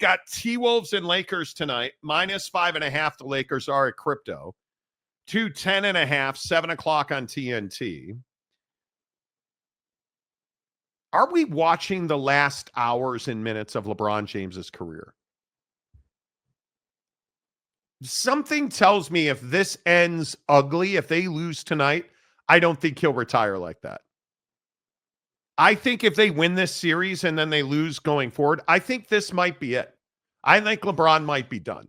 Got T-Wolves and Lakers tonight. -5.5. The Lakers are at crypto. 210.5, 7 o'clock on TNT. Are we watching the last hours and minutes of LeBron James's career? Something tells me if this ends ugly, if they lose tonight, I don't think he'll retire like that. I think if they win this series and then they lose going forward, I think this might be it. I think LeBron might be done.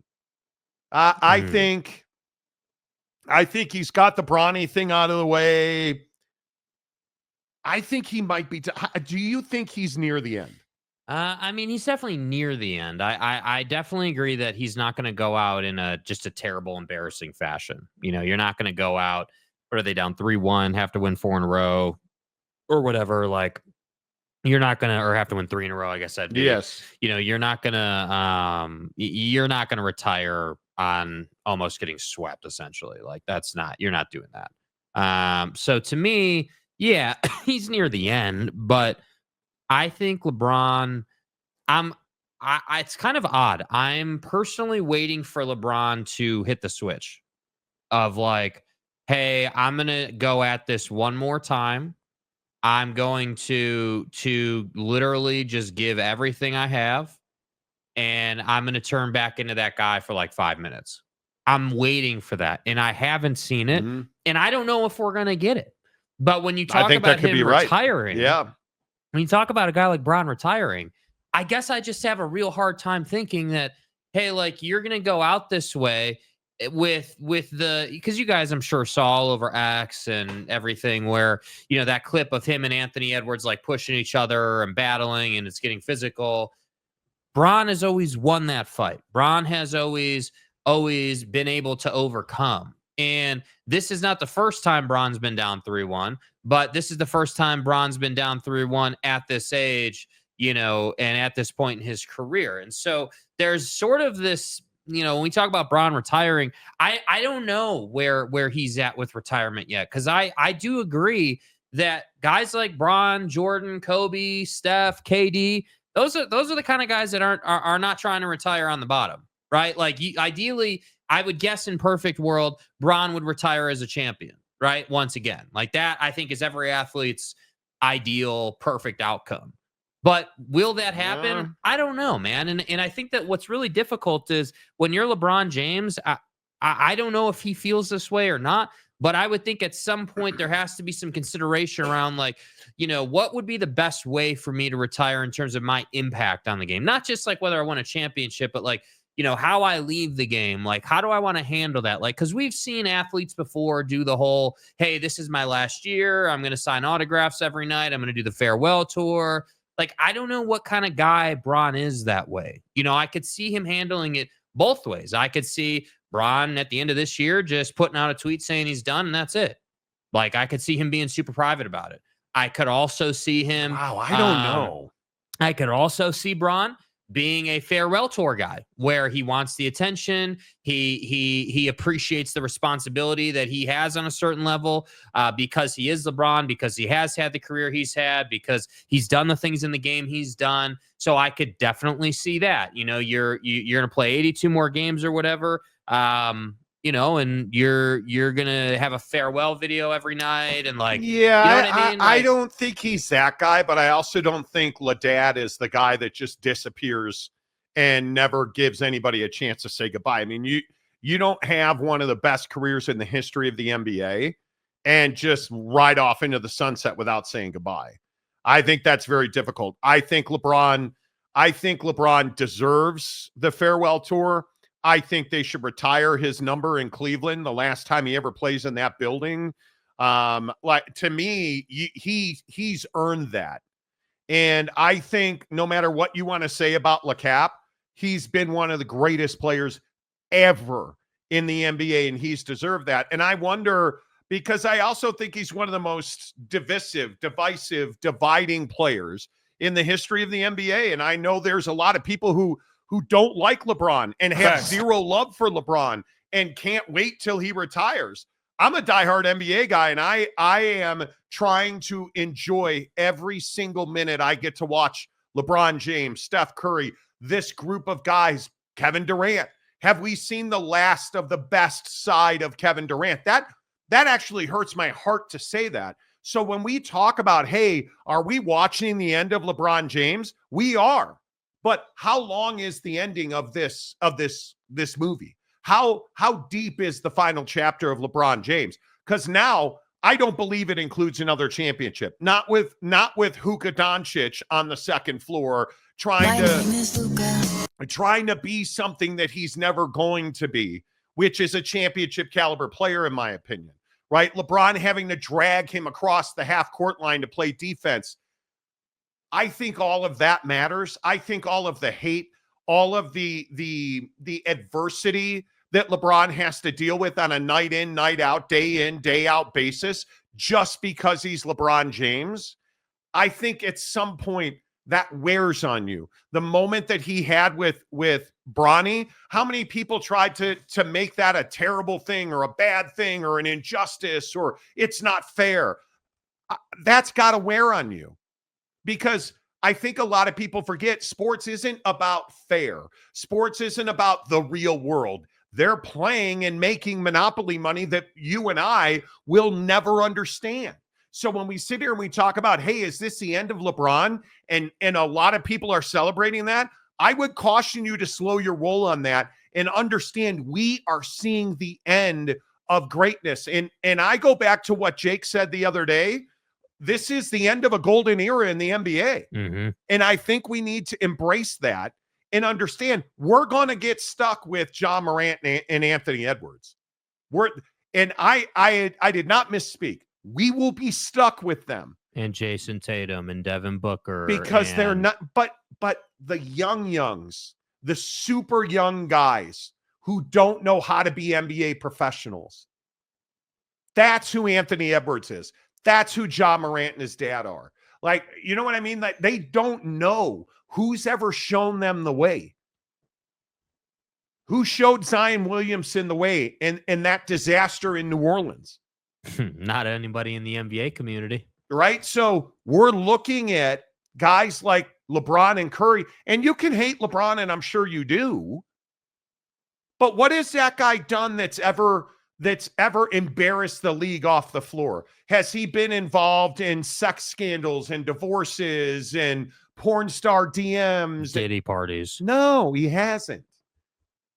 I think he's got the Bronny thing out of the way. I think he might be. Do you think he's near the end? I mean, he's definitely near the end. I definitely agree that he's not going to go out in just a terrible, embarrassing fashion. You know, you're not going to go out. What are they down 3-1? Have to win 4 in a row, or whatever. Like, you're not gonna, or have to win 3 in a row. I guess that'd be. Yes. You know, you're not gonna retire on almost getting swept. Essentially, like you're not doing that. So to me, yeah, he's near the end, but I think LeBron, it's kind of odd. I'm personally waiting for LeBron to hit the switch of like, hey, I'm going to go at this one more time. I'm going to literally just give everything I have, and I'm going to turn back into that guy for like 5 minutes. I'm waiting for that, and I haven't seen it, and I don't know if we're going to get it. But when you talk about him retiring, yeah. When you talk about a guy like Bron retiring, I guess I just have a real hard time thinking that, hey, like, you're going to go out this way with because you guys, I'm sure, saw all over X and everything where, you know, that clip of him and Anthony Edwards like pushing each other and battling and it's getting physical. Bron has always won that fight. Bron has always been able to overcome. And this is not the first time Bron's been down 3-1, but this is the first time Bron's been down 3-1 at this age, you know, and at this point in his career. And so there's sort of this, you know, when we talk about Bron retiring, I don't know where he's at with retirement yet. Cause I do agree that guys like Bron, Jordan, Kobe, Steph, KD, those are the kind of guys that are not trying to retire on the bottom, right? Like, ideally, I would guess in perfect world, Bron would retire as a champion, right? Once again, like that, I think is every athlete's ideal, perfect outcome. But will that happen? Yeah. I don't know, man. And I think that what's really difficult is when you're LeBron James, I don't know if he feels this way or not, but I would think at some point there has to be some consideration around, like, you know, what would be the best way for me to retire in terms of my impact on the game? Not just like whether I won a championship, but like, you know, how I leave the game. Like, how do I want to handle that? Like, because we've seen athletes before do the whole, hey, this is my last year. I'm going to sign autographs every night. I'm going to do the farewell tour. Like, I don't know what kind of guy Bron is that way. You know, I could see him handling it both ways. I could see Bron at the end of this year just putting out a tweet saying he's done, and that's it. Like, I could see him being super private about it. I could also see him. Wow, I don't know. I could also see Bron being a farewell tour guy where he wants the attention. He appreciates the responsibility that he has on a certain level because he is LeBron, because he has had the career he's had, because he's done the things in the game he's done. So I could definitely see that. You know, you're going to play 82 more games or whatever. You know, and you're gonna have a farewell video every night, and like, yeah, you know what I mean? I don't think he's that guy, but I also don't think LaDad is the guy that just disappears and never gives anybody a chance to say goodbye. I mean, you don't have one of the best careers in the history of the NBA and just ride off into the sunset without saying goodbye. I think that's very difficult. I think LeBron deserves the farewell tour. I think they should retire his number in Cleveland the last time he ever plays in that building. Like, to me, he's earned that. And I think no matter what you want to say about LeCap, he's been one of the greatest players ever in the NBA, and he's deserved that. And I wonder, because I also think he's one of the most divisive, dividing players in the history of the NBA. And I know there's a lot of people who don't like LeBron and have zero love for LeBron and can't wait till he retires. I'm a diehard NBA guy, and I am trying to enjoy every single minute I get to watch LeBron James, Steph Curry, this group of guys, Kevin Durant, have we seen the last of the best side of Kevin Durant? That actually hurts my heart to say that. So when we talk about, hey, are we watching the end of LeBron James? We are. But how long is the ending of this movie? How deep is the final chapter of LeBron James? Because now I don't believe it includes another championship. Not with Luka Doncic on the second floor trying to be something that he's never going to be, which is a championship caliber player, in my opinion. Right? LeBron having to drag him across the half court line to play defense. I think all of that matters. I think all of the hate, all of the adversity that LeBron has to deal with on a night in, night out, day in, day out basis, just because he's LeBron James, I think at some point that wears on you. The moment that he had with Bronny, how many people tried to make that a terrible thing or a bad thing or an injustice or it's not fair? That's got to wear on you, because I think a lot of people forget sports isn't about fair. Sports isn't about the real world. They're playing and making monopoly money that you and I will never understand. So when we sit here and we talk about, hey, is this the end of LeBron? And a lot of people are celebrating that. I would caution you to slow your roll on that and understand we are seeing the end of greatness. And I go back to what Jake said the other day. This is the end of a golden era in the NBA. Mm-hmm. And I think we need to embrace that and understand we're going to get stuck with Ja Morant and Anthony Edwards. I did not misspeak. We will be stuck with them. And Jason Tatum and Devin Booker. Because they're not, but the youngs, the super young guys who don't know how to be NBA professionals. That's who Anthony Edwards is. That's who Ja Morant and his dad are. Like, you know what I mean? Like, they don't know who's ever shown them the way. Who showed Zion Williamson the way in that disaster in New Orleans? Not anybody in the NBA community. Right? So we're looking at guys like LeBron and Curry, and you can hate LeBron, and I'm sure you do. But what has that guy done that's ever embarrassed the league off the floor? Has he been involved in sex scandals and divorces and porn star DMs? Diddy parties? No, he hasn't.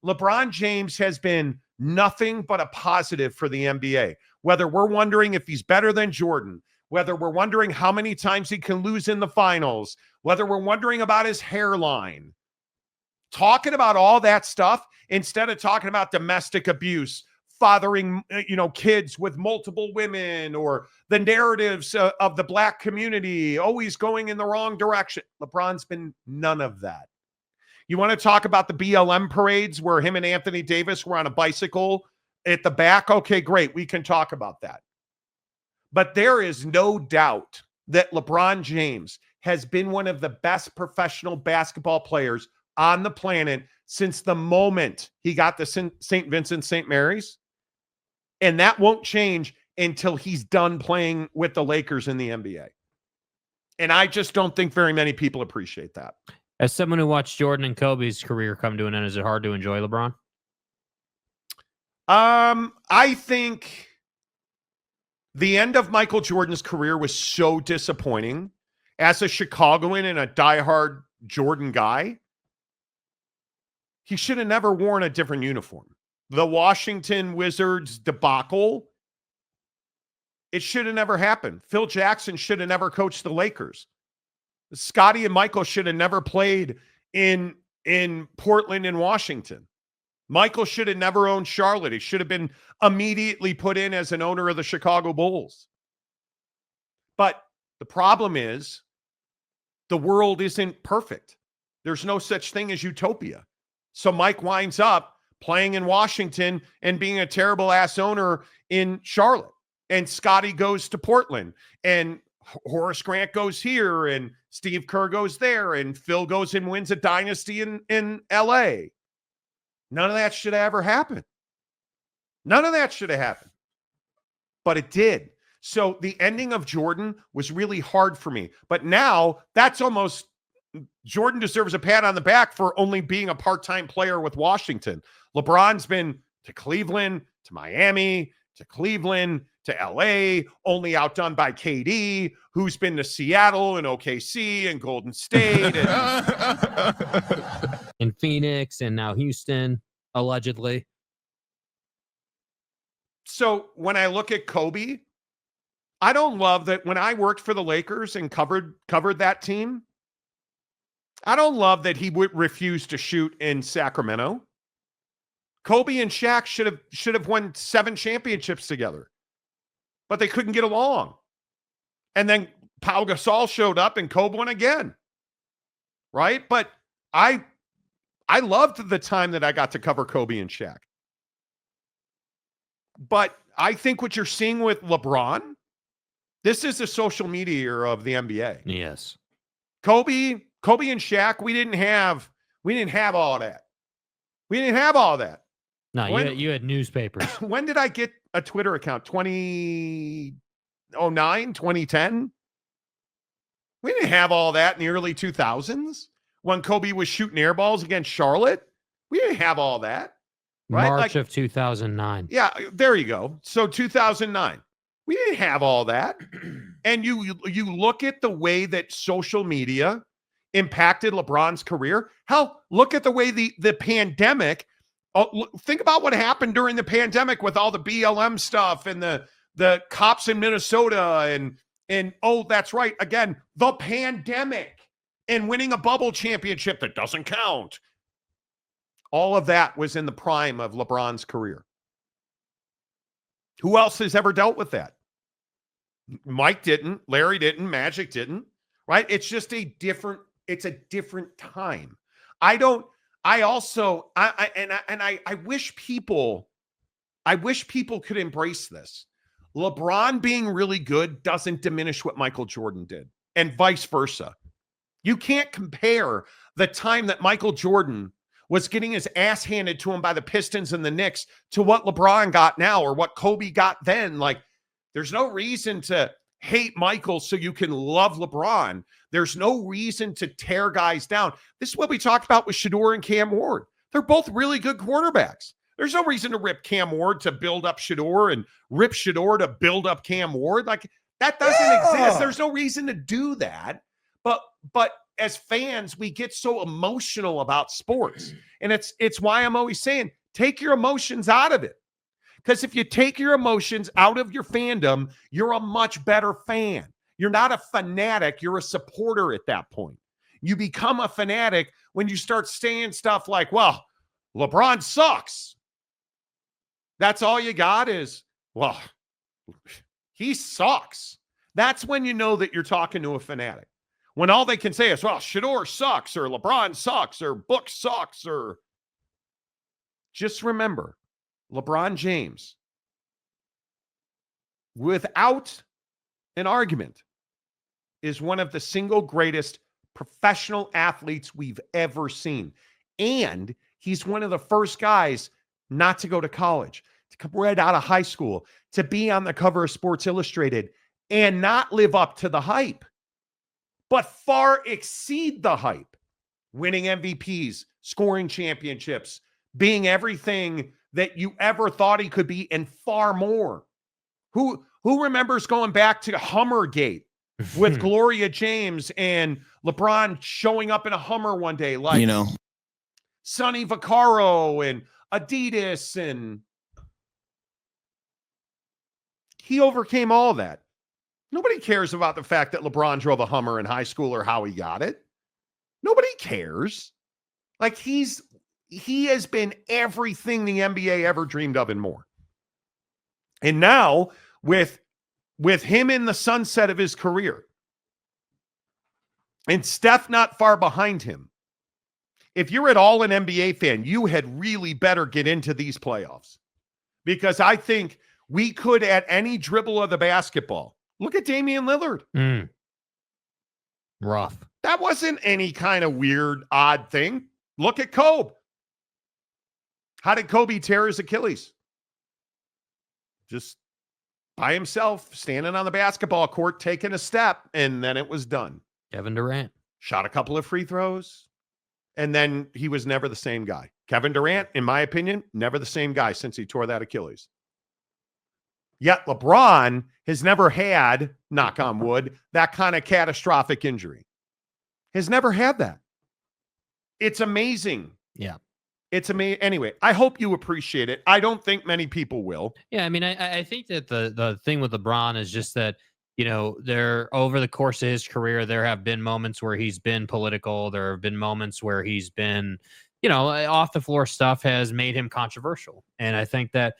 LeBron James has been nothing but a positive for the NBA. Whether we're wondering if he's better than Jordan, whether we're wondering how many times he can lose in the finals, whether we're wondering about his hairline, talking about all that stuff instead of talking about domestic abuse, fathering, kids with multiple women, or the narratives of the black community always going in the wrong direction. LeBron's been none of that. You want to talk about the BLM parades where him and Anthony Davis were on a bicycle at the back? Okay, great. We can talk about that. But there is no doubt that LeBron James has been one of the best professional basketball players on the planet since the moment he got to St. Vincent St. Mary's. And that won't change until he's done playing with the Lakers in the NBA. And I just don't think very many people appreciate that. As someone who watched Jordan and Kobe's career come to an end, is it hard to enjoy LeBron? I think the end of Michael Jordan's career was so disappointing. As a Chicagoan and a diehard Jordan guy, he should have never worn a different uniform. The Washington Wizards debacle, it should have never happened. Phil Jackson should have never coached the Lakers. Scottie and Michael should have never played in Portland and Washington. Michael should have never owned Charlotte. He should have been immediately put in as an owner of the Chicago Bulls. But the problem is the world isn't perfect. There's no such thing as utopia. So Mike winds up playing in Washington and being a terrible ass owner in Charlotte. And Scottie goes to Portland, and Horace Grant goes here, and Steve Kerr goes there, and Phil goes and wins a dynasty in LA. None of that should have ever happened. None of that should have happened. But it did. So the ending of Jordan was really hard for me. But now that's almost Jordan deserves a pat on the back for only being a part-time player with Washington. LeBron's been to Cleveland, to Miami, to Cleveland, to LA, only outdone by KD, who's been to Seattle and OKC and Golden State. In Phoenix and now Houston, allegedly. So when I look at Kobe, I don't love that when I worked for the Lakers and covered that team, I don't love that he would refuse to shoot in Sacramento. Kobe and Shaq should have won 7 championships together, but they couldn't get along. And then Pau Gasol showed up and Kobe won again. Right? But I loved the time that I got to cover Kobe and Shaq. But I think what you're seeing with LeBron, this is the social media era of the NBA. Yes. Kobe and Shaq, we didn't have all that. We didn't have all that. No, you had newspapers. When did I get a Twitter account? 2009, 2010? We didn't have all that in the early 2000s when Kobe was shooting air balls against Charlotte. We didn't have all that. Right? March of 2009. Yeah, there you go. So 2009. We didn't have all that. And you look at the way that social media impacted LeBron's career. Hell, look at the way the pandemic. Think about what happened during the pandemic with all the BLM stuff and the cops in Minnesota and oh, that's right. Again, the pandemic and winning a bubble championship that doesn't count. All of that was in the prime of LeBron's career. Who else has ever dealt with that? Mike didn't, Larry didn't, Magic didn't, right? It's just a different time. I wish people could embrace this. LeBron being really good doesn't diminish what Michael Jordan did, and vice versa. You can't compare the time that Michael Jordan was getting his ass handed to him by the Pistons and the Knicks to what LeBron got now or what Kobe got then. Like, there's no reason to hate Michael so you can love LeBron. There's no reason to tear guys down. This is what we talked about with Shedeur and Cam Ward. They're both really good quarterbacks. There's no reason to rip Cam Ward to build up Shedeur and rip Shedeur to build up Cam Ward. Like, that doesn't exist. There's no reason to do that. But as fans, we get so emotional about sports. And it's why I'm always saying, take your emotions out of it. Because if you take your emotions out of your fandom, you're a much better fan. You're not a fanatic. You're a supporter at that point. You become a fanatic when you start saying stuff like, well, LeBron sucks. That's all you got is, well, he sucks. That's when you know that you're talking to a fanatic. When all they can say is, well, Shedeur sucks, or LeBron sucks, or Book sucks, or just remember, LeBron James, without an argument, is one of the single greatest professional athletes we've ever seen. And he's one of the first guys not to go to college, to come right out of high school, to be on the cover of Sports Illustrated and not live up to the hype, but far exceed the hype, winning MVPs, scoring championships, being everything that you ever thought he could be and far more. Who remembers going back to Hummergate with Gloria James and LeBron showing up in a Hummer one day, like, you know, Sonny Vaccaro and Adidas, and he overcame all that. Nobody cares about the fact that LeBron drove a Hummer in high school or how he got it. Nobody cares. Like, he has been everything the NBA ever dreamed of and more. And now with him in the sunset of his career and Steph not far behind him, if you're at all an NBA fan, you had really better get into these playoffs, because I think we could, at any dribble of the basketball, look at Damian Lillard. Rough. That wasn't any kind of weird, odd thing. Look at Kobe. How did Kobe tear his Achilles? Just by himself, standing on the basketball court, taking a step, and then it was done. Kevin Durant. shot a couple of free throws, and then he was never the same guy. Kevin Durant, in my opinion, never the same guy since he tore that Achilles. Yet LeBron has never had, knock on wood, that kind of catastrophic injury. Has never had that. It's amazing. Yeah. It's amazing. Anyway, I hope you appreciate it. I don't think many people will. Yeah, I mean, I think that the thing with LeBron is just that, there over the course of his career, there have been moments where he's been political. There have been moments where he's been, off the floor stuff has made him controversial. And I think that,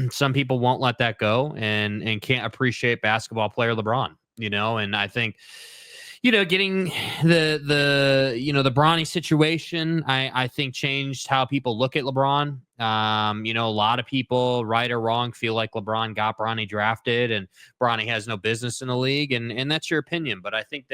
some people won't let that go and can't appreciate basketball player LeBron, and I think, getting the Bronny situation, I think changed how people look at LeBron. A lot of people, right or wrong, feel like LeBron got Bronny drafted and Bronny has no business in the league, and that's your opinion. But I think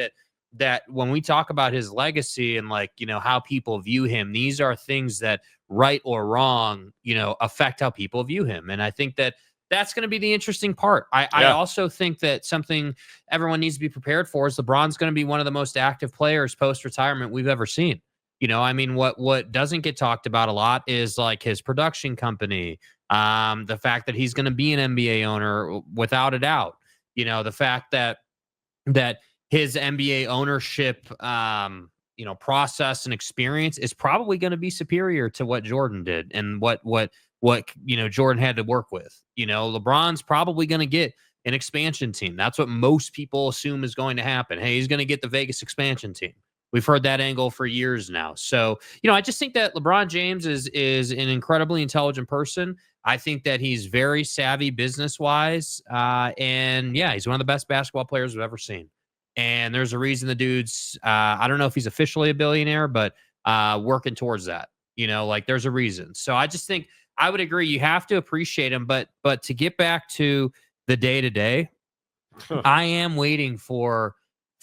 that when we talk about his legacy and how people view him, these are things that, right or wrong, affect how people view him. And I think that's going to be the interesting part. I also think that something everyone needs to be prepared for is LeBron's going to be one of the most active players post-retirement we've ever seen. What doesn't get talked about a lot is like his production company, the fact that he's going to be an NBA owner without a doubt. The fact that his NBA ownership, process and experience is probably going to be superior to what Jordan did and what Jordan had to work with. LeBron's probably going to get an expansion team. That's what most people assume is going to happen. Hey, he's going to get the Vegas expansion team. We've heard that angle for years now. So, I just think that LeBron James is an incredibly intelligent person. I think that he's very savvy business-wise. And yeah, he's one of the best basketball players we've ever seen. And there's a reason the dude's, I don't know if he's officially a billionaire, but working towards that. There's a reason. So I just think I would agree. You have to appreciate him. But to get back to the day-to-day, I am waiting for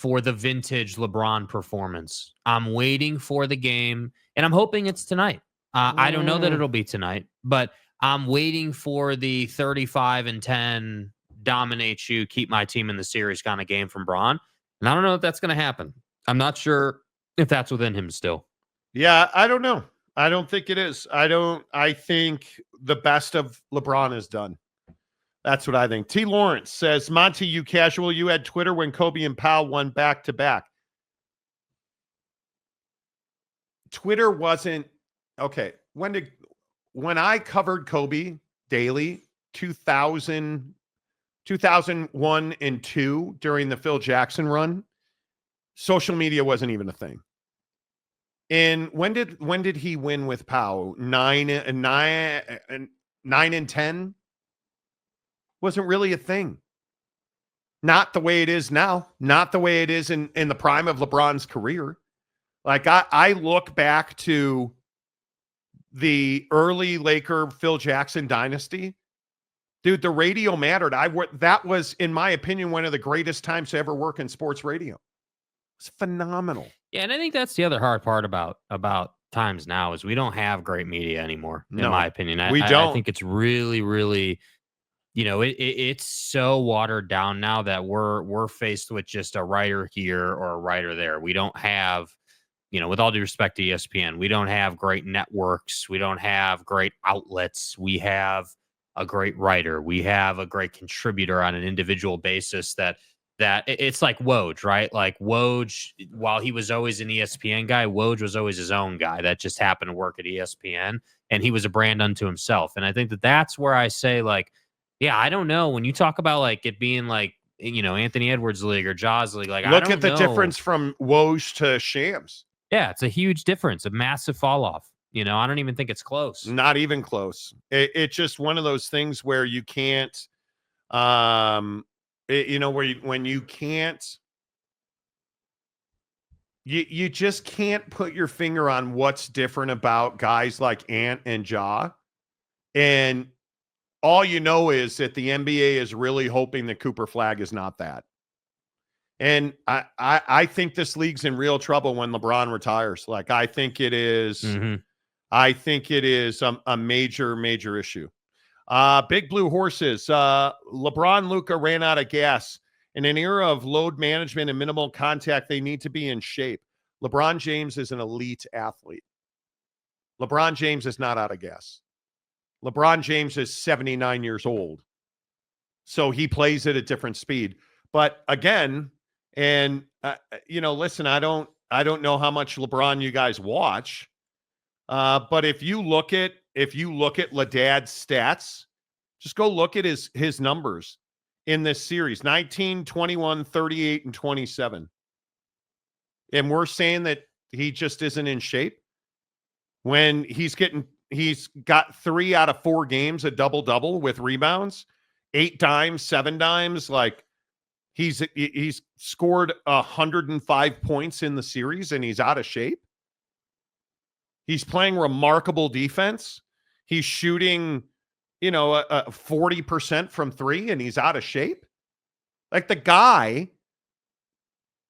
the vintage LeBron performance. I'm waiting for the game, and I'm hoping it's tonight. I don't know that it'll be tonight, but I'm waiting for the 35-10 dominate you, keep my team in the series kind of game from Bron. And I don't know if that's going to happen. I'm not sure if that's within him still. Yeah, I don't know. I don't think it is. I think the best of LeBron is done. That's what I think. T. Lawrence says, Monty, you casual. You had Twitter when Kobe and Powell won back-to-back. Twitter wasn't okay. When I covered Kobe daily, 2001 and 2 during the Phil Jackson run, social media wasn't even a thing. And when did he win with Powell? 9 and 10 wasn't really a thing. Not the way it is now. Not the way it is in the prime of LeBron's career. Like I look back to the early Laker Phil Jackson dynasty. Dude, the radio mattered. That was, in my opinion, one of the greatest times to ever work in sports radio. It's phenomenal. Yeah, and I think that's the other hard part about times now is we don't have great media anymore, in my opinion. We don't. I think it's really, really, it's so watered down now that we're faced with just a writer here or a writer there. We don't have, with all due respect to ESPN, we don't have great networks. We don't have great outlets. We have a great writer. We have a great contributor on an individual basis that it's like Woj, right? Like Woj, while he was always an ESPN guy, Woj was always his own guy that just happened to work at ESPN, and he was a brand unto himself. And I think that's where I say, like, yeah, I don't know. When you talk about like it being like, Anthony Edwards League or Jaws League, like look at the difference from Woj to Shams. Yeah, it's a huge difference, a massive fall off. I don't even think it's close. Not even close. It's just one of those things where you can't, when you can't, you just can't put your finger on what's different about guys like Ant and Ja. And all you know is that the NBA is really hoping that Cooper Flagg is not that. And I think this league's in real trouble when LeBron retires. Like, I think it is. Mm-hmm. I think it is a major, major issue. Big Blue Horses. LeBron Luka ran out of gas In an era of load management and minimal contact, they need to be in shape. LeBron James is an elite athlete. LeBron James is not out of gas. LeBron James is 79 years old. So he plays at a different speed. But again, and listen, I don't know how much LeBron you guys watch. But if you look at LeDad's stats, just go look at his numbers in this series. 19, 21, 38, and 27. And we're saying that he just isn't in shape when he's got 3 out of 4 games a double-double with rebounds, 8 dimes, 7 dimes. Like he's scored 105 points in the series and he's out of shape. He's playing remarkable defense. He's shooting, 40% from 3 and he's out of shape. Like the guy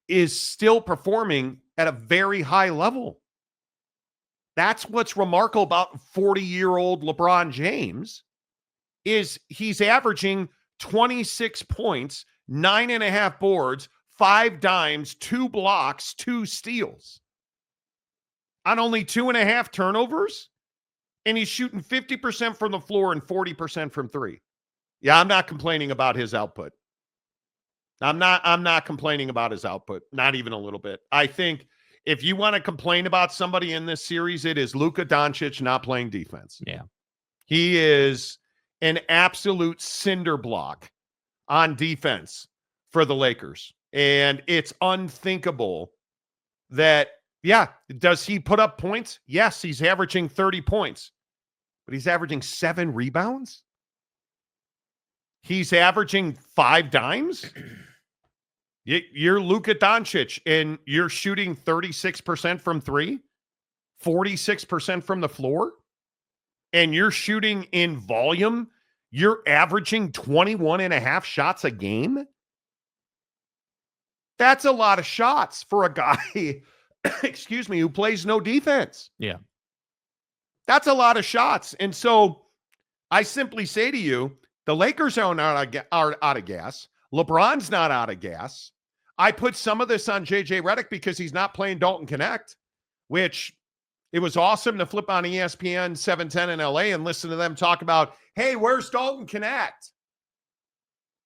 is still performing at a very high level. That's what's remarkable about 40-year-old LeBron James is he's averaging 26 points, 9.5 boards, 5 dimes, 2 blocks, 2 steals on only 2.5 turnovers. And he's shooting 50% from the floor and 40% from 3. Yeah, I'm not complaining about his output. I'm not complaining about his output, not even a little bit. I think if you want to complain about somebody in this series, it is Luka Doncic not playing defense. Yeah. He is an absolute cinder block on defense for the Lakers. And it's unthinkable that, does he put up points? Yes, he's averaging 30 points, but he's averaging 7 rebounds. He's averaging 5 dimes. You're Luka Doncic and you're shooting 36% from 3, 46% from the floor, and you're shooting in volume. You're averaging 21.5 shots a game. That's a lot of shots for a guy, excuse me, who plays no defense. Yeah. That's a lot of shots. And so I simply say to you, the Lakers are out of gas. LeBron's not out of gas. I put some of this on JJ Redick because he's not playing Dalton Connect, which it was awesome to flip on ESPN 710 in LA and listen to them talk about, hey, where's Dalton Connect?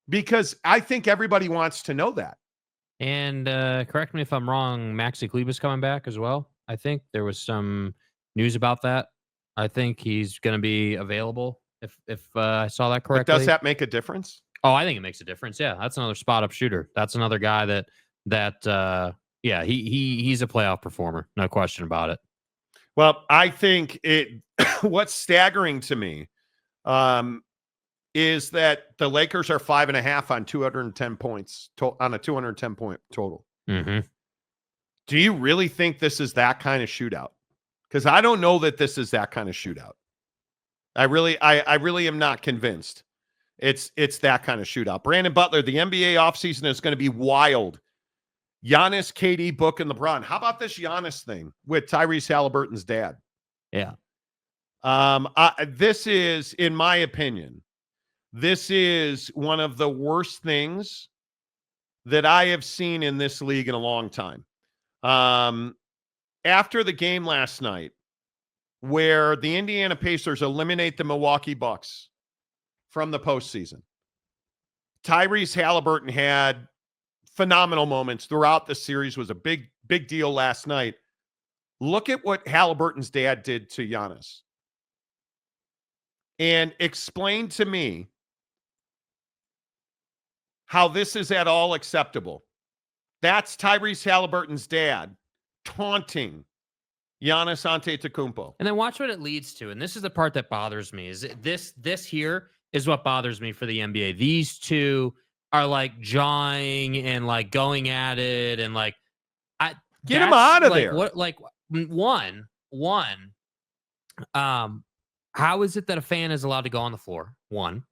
Because I think everybody wants to know that. And correct me if I'm wrong, Maxi Kleber's coming back as well. I think there was some news about that. I think he's going to be available if I saw that correctly. But does that make a difference? Oh, I think it makes a difference. Yeah, that's another spot-up shooter. That's another guy that he's a playoff performer. No question about it. Well, I think what's staggering to me is that the Lakers are 5.5 on 210 points on a 210-point total. Mm-hmm. Do you really think this is that kind of shootout? Because I don't know that this is that kind of shootout. I really am not convinced it's that kind of shootout. Brandon Butler, the NBA offseason is going to be wild. Giannis, KD, Book, and LeBron. How about this Giannis thing with Tyrese Halliburton's dad? Yeah. This is, in my opinion, this is one of the worst things that I have seen in this league in a long time. After the game last night, where the Indiana Pacers eliminate the Milwaukee Bucks from the postseason, Tyrese Halliburton had phenomenal moments throughout the series, was a big deal last night. Look at what Halliburton's dad did to Giannis. And explain to me how this is at all acceptable. That's Tyrese Halliburton's dad taunting Giannis Antetokounmpo. And then watch what it leads to. And this is the part that bothers me. Is this here is what bothers me for the NBA. These two are like jawing and like going at it and like get them out of like, there. What like one how is it that a fan is allowed to go on the floor? 1.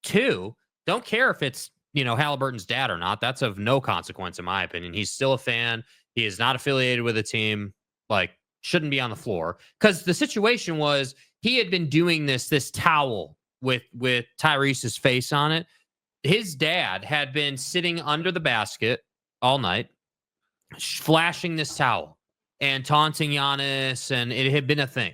2, don't care if it's Halliburton's dad or not. That's of no consequence in my opinion. He's still a fan. He is not affiliated with a team. Like, shouldn't be on the floor. Because the situation was he had been doing this towel with Tyrese's face on it his dad had been sitting under the basket all night, flashing this towel and taunting Giannis, and it had been a thing.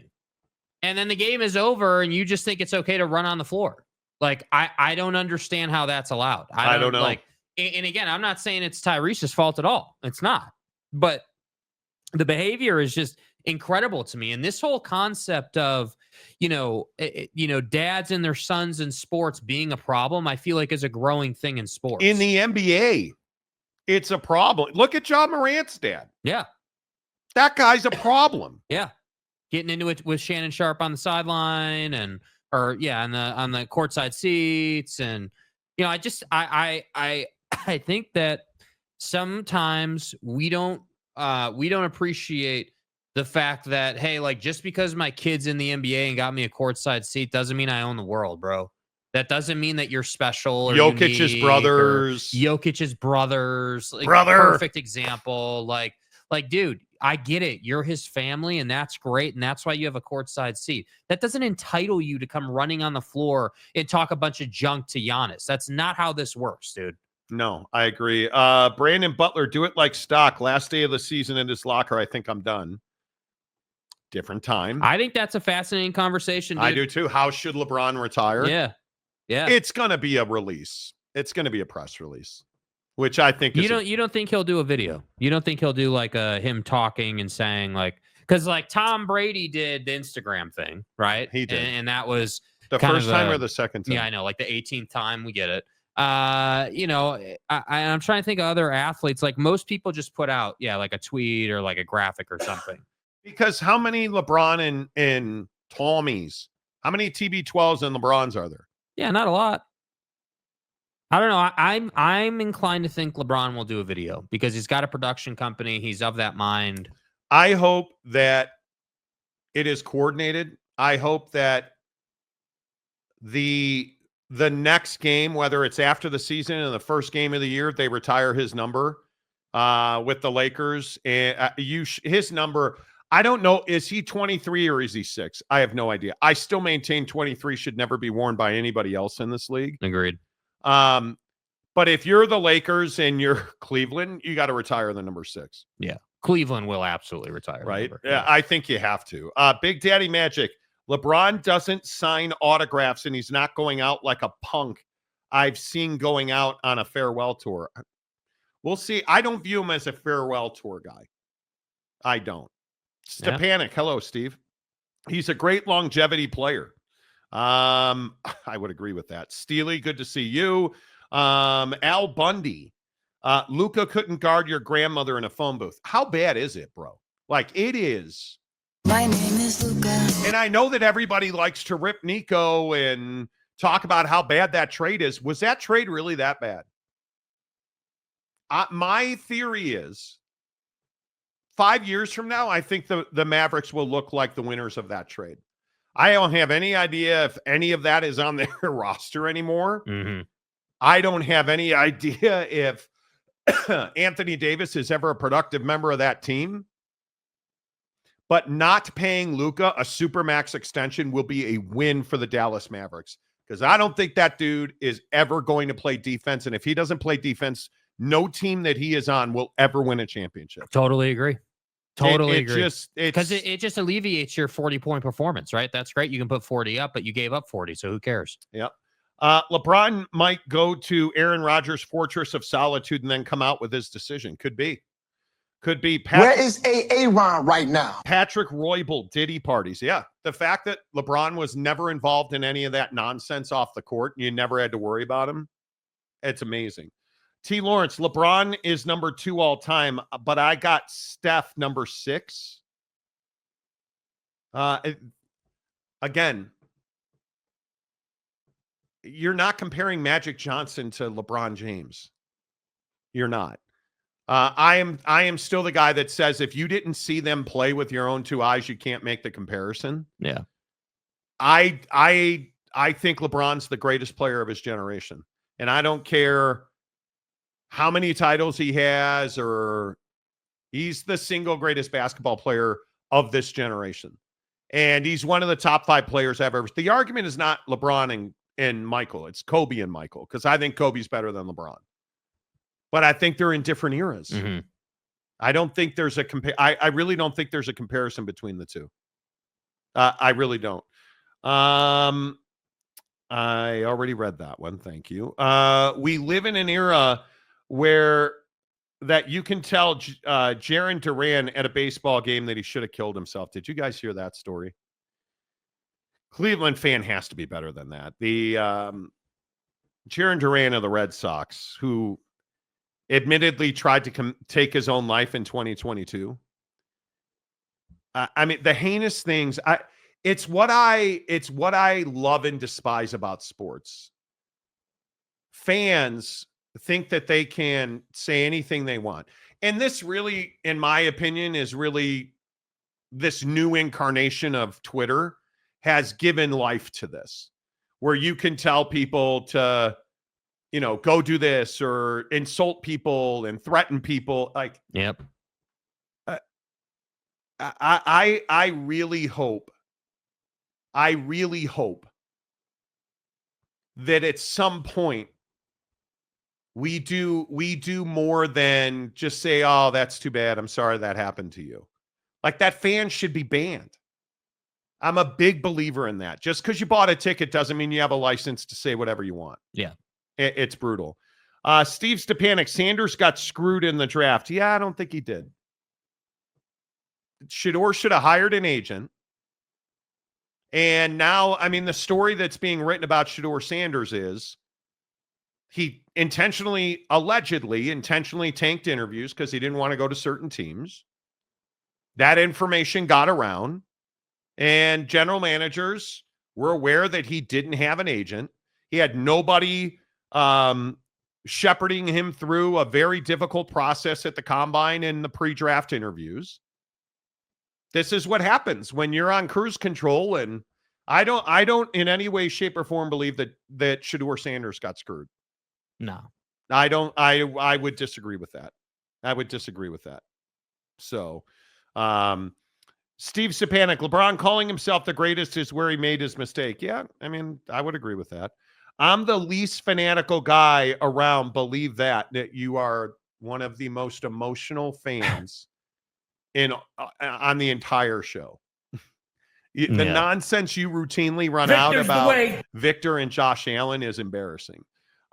And then the game is over, and you just think it's okay to run on the floor. Like, I don't understand how that's allowed. I don't know. Like, and again, I'm not saying it's Tyrese's fault at all. It's not. But the behavior is just incredible to me. And this whole concept of, dads and their sons in sports being a problem, I feel like is a growing thing in sports. In the NBA, it's a problem. Look at John Morant's dad. Yeah. That guy's a problem. Yeah. Getting into it with Shannon Sharp on the sideline on the courtside seats. And, I think that sometimes we don't appreciate the fact that, hey, like, just because my kid's in the NBA and got me a courtside seat doesn't mean I own the world, bro. That doesn't mean that you're special or Jokic's brothers. Like, Brother. Perfect example. Like, dude, I get it. You're his family, and that's great, and that's why you have a courtside seat. That doesn't entitle you to come running on the floor and talk a bunch of junk to Giannis. That's not how this works, dude. No, I agree. Brandon Butler, do it like stock. Last day of the season in his locker. I think I'm done. Different time. I think that's a fascinating conversation, dude. I do too. How should LeBron retire? Yeah. It's going to be a release. It's going to be a press release, which I think you don't think he'll do a video? You don't think he'll do like him talking and saying, like, because like Tom Brady did the Instagram thing, right? He did, and that was the first time or the second time. Yeah, I know, like the 18th time. We get it. I'm trying to think of other athletes. Like, most people just put out, like a tweet or like a graphic or something. Because how many LeBron and Tommies, how many TB12s and LeBrons are there? Yeah, not a lot. I don't know. I'm inclined to think LeBron will do a video because he's got a production company. He's of that mind. I hope that it is coordinated. I hope that the next game, whether it's after the season and the first game of the year, they retire his number with the Lakers. And his number, I don't know, is he 23 or is he 6? I have no idea. I still maintain 23 should never be worn by anybody else in this league. Agreed. But if you're the Lakers and you're Cleveland, you got to retire the number 6. Yeah. Cleveland will absolutely retire. Right. Yeah, I think you have to. Big Daddy Magic. LeBron doesn't sign autographs and he's not going out like a punk I've seen going out on a farewell tour. We'll see. I don't view him as a farewell tour guy. I don't. Stepanik. Hello, Steve. He's a great longevity player. I would agree with that. Steely, good to see you. Al Bundy. Luka couldn't guard your grandmother in a phone booth. How bad is it, bro? Like, it is. My name is Luka. And I know that everybody likes to rip Nico and talk about how bad that trade is. Was that trade really that bad? My theory is 5 years from now, I think the Mavericks will look like the winners of that trade. I don't have any idea if any of that is on their roster anymore. Mm-hmm. I don't have any idea if Anthony Davis is ever a productive member of that team. But not paying Luka a supermax extension will be a win for the Dallas Mavericks, because I don't think that dude is ever going to play defense. And if he doesn't play defense, no team that he is on will ever win a championship. Totally agree. Totally agree. Because it just alleviates your 40-point performance, right? That's great. You can put 40 up, but you gave up 40, so who cares? Yep. LeBron might go to Aaron Rodgers' fortress of solitude and then come out with his decision. Could be. Could be. Where is Aaron right now? Patrick Roybal, Diddy parties. Yeah. The fact that LeBron was never involved in any of that nonsense off the court, you never had to worry about him. It's amazing. T. Lawrence, LeBron is number 2 all time, but I got Steph number 6. Again, you're not comparing Magic Johnson to LeBron James. You're not. I am still the guy that says if you didn't see them play with your own 2 eyes, you can't make the comparison. Yeah. I think LeBron's the greatest player of his generation. And I don't care how many titles he has, or he's the single greatest basketball player of this generation. And he's one of the top 5 players I've ever. The argument is not LeBron and Michael. It's Kobe and Michael, because I think Kobe's better than LeBron. But I think they're in different eras. Mm-hmm. I don't think there's a I really don't think there's a comparison between the two. I really don't. I already read that one. Thank you. We live in an era where that you can tell Jaron Duran at a baseball game that he should have killed himself. Did you guys hear that story? Cleveland fan has to be better than that. The Jaron Duran of the Red Sox, who admittedly tried to take his own life in 2022. I mean, the heinous things. It's what I love and despise about sports. Fans think that they can say anything they want. And this really, in my opinion, is really this new incarnation of Twitter has given life to this, where you can tell people to, go do this or insult people and threaten people. Like, Yep. I really hope that at some point we do more than just say, oh, that's too bad, I'm sorry that happened to you. Like, that fan should be banned. I'm a big believer in that. Just because you bought a ticket doesn't mean you have a license to say whatever you want. Yeah. It's brutal. Steve Stepanek, Sanders got screwed in the draft. Yeah, I don't think he did. Shedeur should have hired an agent. And now, I mean, the story that's being written about Shedeur Sanders is he allegedly intentionally tanked interviews because he didn't want to go to certain teams. That information got around, and general managers were aware that he didn't have an agent. He had nobody shepherding him through a very difficult process at the combine and the pre-draft interviews. This is what happens when you're on cruise control, and I don't in any way, shape, or form believe that Shedeur Sanders got screwed. No. I don't. I would disagree with that. So, Steve Stepanek, LeBron calling himself the greatest is where he made his mistake. Yeah, I mean, I would agree with that. I'm the least fanatical guy around. Believe that you are one of the most emotional fans on the entire show. The nonsense you routinely run out about Victor and Josh Allen is embarrassing.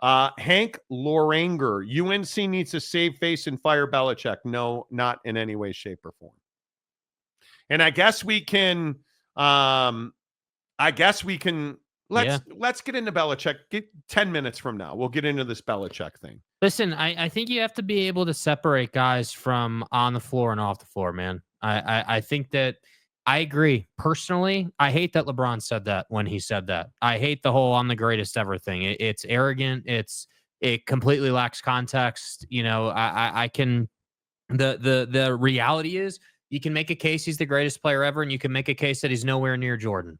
Hank Loranger, UNC needs to save face and fire Belichick. No, not in any way, shape, or form. And I guess we can let's get into Belichick. Get 10 minutes from now. We'll get into this Belichick thing. Listen, I think you have to be able to separate guys from on the floor and off the floor, man. I think that I agree. Personally, I hate that LeBron said that when he said that. I hate the whole "I'm the greatest ever" thing. It's arrogant. It completely lacks context. I can. The reality is, you can make a case he's the greatest player ever, and you can make a case that he's nowhere near Jordan.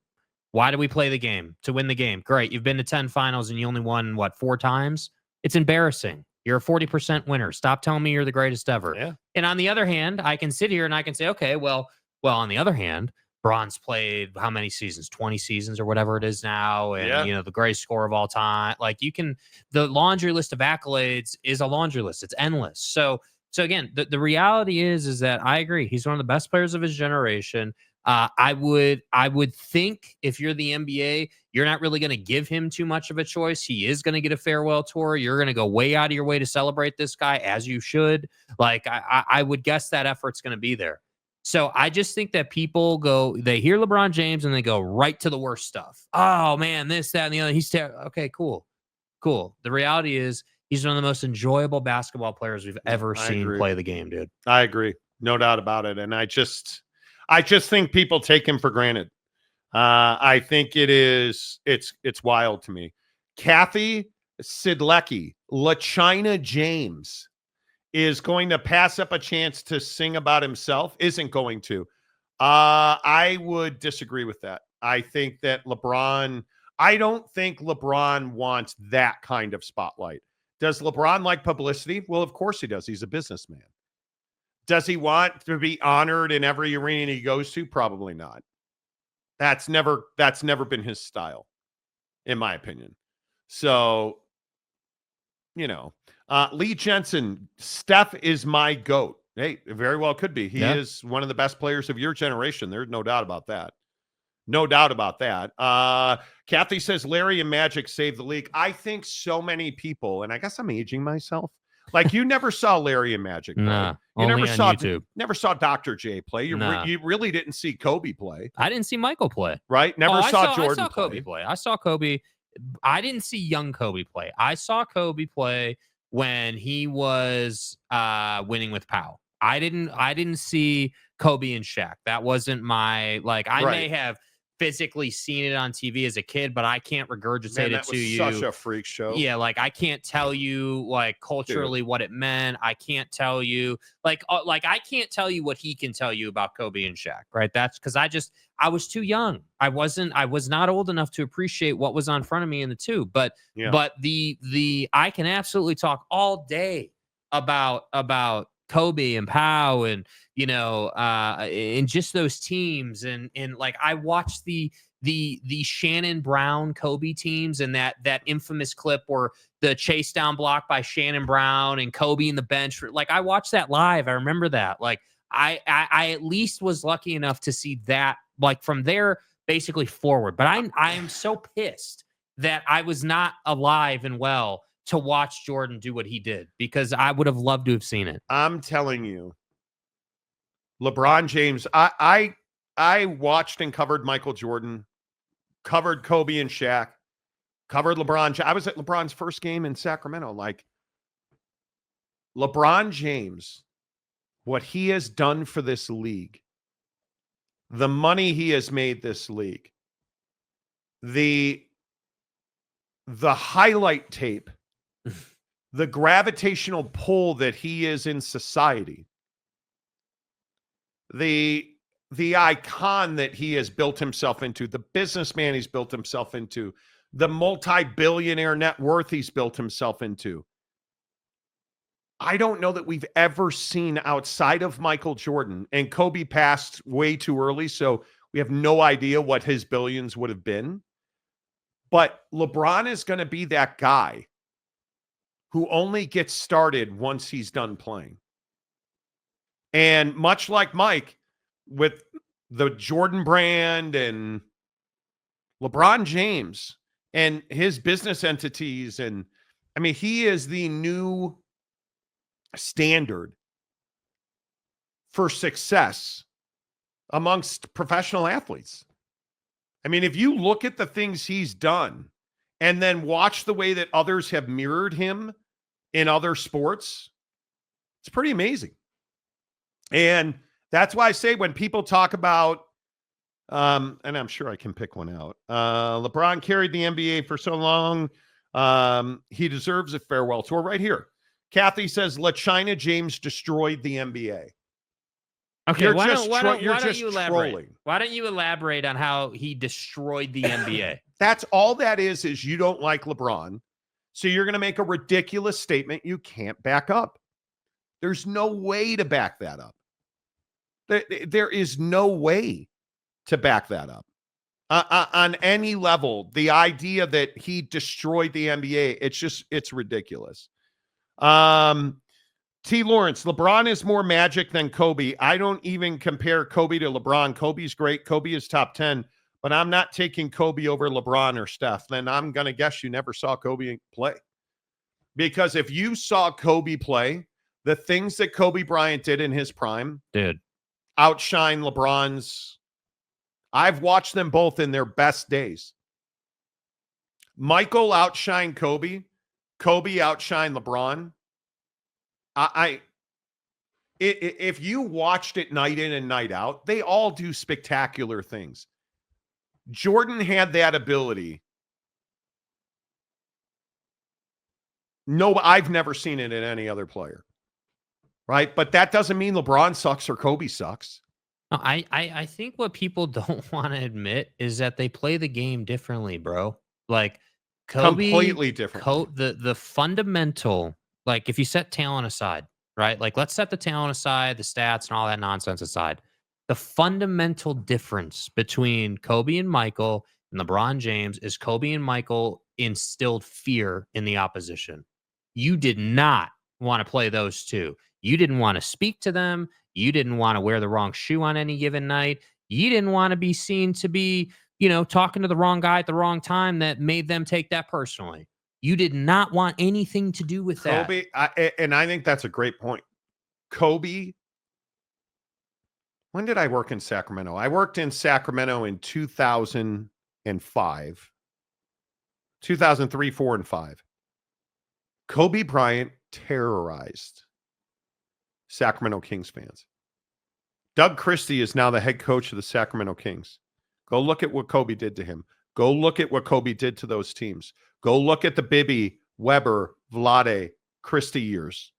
Why do we play the game? To win the game. Great. You've been to 10 finals and you only won, 4 times? It's embarrassing. You're a 40% winner. Stop telling me you're the greatest ever. Yeah. And on the other hand, I can sit here and I can say, okay, well, on the other hand, Bron's played how many seasons? 20 seasons or whatever it is now. And, the greatest scorer of all time. Like, the laundry list of accolades is a laundry list. It's endless. So again, the reality is that I agree. He's one of the best players of his generation. I would think if you're the NBA, you're not really going to give him too much of a choice. He is going to get a farewell tour. You're going to go way out of your way to celebrate this guy, as you should. Like, I would guess that effort's going to be there. So I just think that people they hear LeBron James and they go right to the worst stuff. Oh man, this, that, and the other. He's terrible. Okay, cool. The reality is, he's one of the most enjoyable basketball players we've ever seen play the game, dude. I agree. No doubt about it. And I just think people take him for granted. I think it's wild to me. Kathy Sidlecki, LaChina James is going to pass up a chance to sing about himself. Isn't going to. I would disagree with that. I think that I don't think LeBron wants that kind of spotlight. Does LeBron like publicity? Well, of course he does. He's a businessman. Does he want to be honored in every arena he goes to? Probably not. That's never been his style. in my opinion. So, Lee Jensen, Steph is my GOAT. Hey, it very well could be. He is one of the best players of your generation. There's no doubt about that. No doubt about that. Kathy says Larry and Magic saved the league. I think so many people, and I guess I'm aging myself. Like, you never saw Larry and Magic play. Nah, you only never on saw YouTube. Never saw Dr. J play. You Nah. you really didn't see Kobe play, I didn't see Michael play. right? Never saw Jordan I saw Kobe play. I saw Kobe. I didn't see young Kobe play. I saw Kobe play when he was winning with Powell. I didn't see Kobe and Shaq. That wasn't my, like, I may have physically seen it on TV as a kid, but I can't regurgitate it to you. Such a freak show. Yeah, like, I can't tell you, like, culturally what it meant. I can't tell you, like I can't tell you what he can tell you about Kobe and Shaq, right? That's because I was too young. I was not old enough to appreciate what was on front of me in the two. But the I can absolutely talk all day about Kobe and Powell and and just those teams and like I watched the Shannon Brown Kobe teams and that infamous clip where the chase down block by Shannon Brown and Kobe in the bench. Like, I watched that live. I remember that. Like, I at least was lucky enough to see that, like, from there basically forward. But I am so pissed that I was not alive and well to watch Jordan do what he did, because I would have loved to have seen it. I'm telling you, LeBron James, I watched and covered Michael Jordan, covered Kobe and Shaq, covered LeBron. I was at LeBron's first game in Sacramento. Like, LeBron James, what he has done for this league, the money he has made this league, the highlight tape, the gravitational pull that he is in society, the icon that he has built himself into, the businessman he's built himself into, the multi-billionaire net worth he's built himself into. I don't know that we've ever seen outside of Michael Jordan, and Kobe passed way too early, so we have no idea what his billions would have been. But LeBron is going to be that guy who only gets started once he's done playing. And much like Mike, with the Jordan brand and LeBron James and his business entities, and I mean, he is the new standard for success amongst professional athletes. I mean, if you look at the things he's done and then watch the way that others have mirrored him in other sports, it's pretty amazing. And that's why I say when people talk about, and I'm sure I can pick one out, LeBron carried the NBA for so long, he deserves a farewell tour. Right here, Kathy says, LaChina James destroyed the NBA. Okay, why don't you elaborate? Trolling. Why don't you elaborate on how he destroyed the NBA? That's all that is you don't like LeBron, so you're going to make a ridiculous statement you can't back up. There's no way to back that up. There is no way to back that up. On any level, the idea that he destroyed the NBA, it's ridiculous. T. Lawrence, LeBron is more magic than Kobe. I don't even compare Kobe to LeBron. Kobe's great. Kobe is top 10, but I'm not taking Kobe over LeBron or Steph. Then I'm going to guess you never saw Kobe play. Because if you saw Kobe play, the things that Kobe Bryant did in his prime, dude, outshine LeBron's. I've watched them both in their best days. Michael outshined Kobe. Kobe outshined LeBron. If you watched it night in and night out, they all do spectacular things. Jordan had that ability. No, I've never seen it in any other player. Right? But that doesn't mean LeBron sucks or Kobe sucks. No, I think what people don't want to admit is that they play the game differently, bro. Like, Kobe, completely different. The fundamental, like, if you set talent aside, right? Like, let's set the talent aside, the stats and all that nonsense aside. The fundamental difference between Kobe and Michael and LeBron James is Kobe and Michael instilled fear in the opposition. You did not want to play those two. You didn't want to speak to them. You didn't want to wear the wrong shoe on any given night. You didn't want to be seen to be, talking to the wrong guy at the wrong time that made them take that personally. You did not want anything to do with that. Kobe, and I think that's a great point. Kobe, when did I work in Sacramento? I worked in Sacramento in 2005, 2003, 4, and 5. Kobe Bryant terrorized Sacramento Kings fans. Doug Christie is now the head coach of the Sacramento Kings. Go look at what Kobe did to him. Go look at what Kobe did to those teams. Go look at the Bibby, Weber, Vlade, Christie years.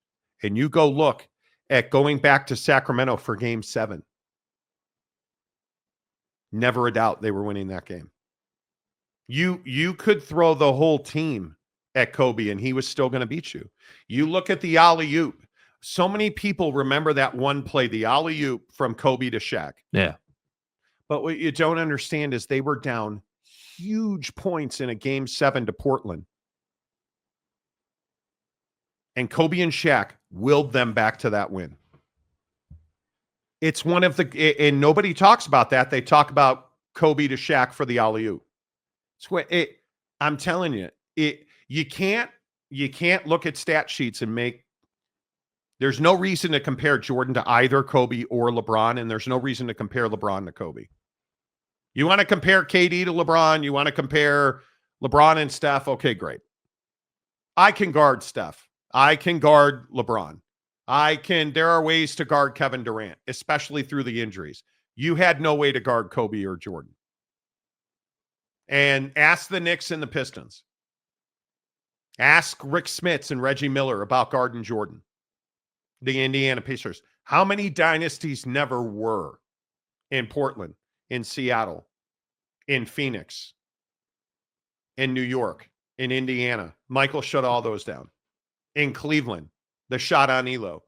And you go look at going back to Sacramento for Game 7. Never a doubt they were winning that game. You could throw the whole team at Kobe and he was still going to beat you. You look at the alley-oop. So many people remember that one play, the alley-oop from Kobe to Shaq. Yeah. But what you don't understand is they were down huge points in a Game 7 to Portland. And Kobe and Shaq willed them back to that win. It's one of the, and nobody talks about that. They talk about Kobe to Shaq for the alley-oop. I'm telling you, you can't look at stat sheets and there's no reason to compare Jordan to either Kobe or LeBron, and there's no reason to compare LeBron to Kobe. You want to compare KD to LeBron, you want to compare LeBron and Steph, okay, great. I can guard Steph. I can guard LeBron. There are ways to guard Kevin Durant, especially through the injuries. You had no way to guard Kobe or Jordan. And ask the Knicks and the Pistons. Ask Rick Smits and Reggie Miller about guarding Jordan. The Indiana Pacers. How many dynasties never were in Portland, in Seattle, in Phoenix, in New York, in Indiana? Michael shut all those down. In Cleveland, the shot on Elo.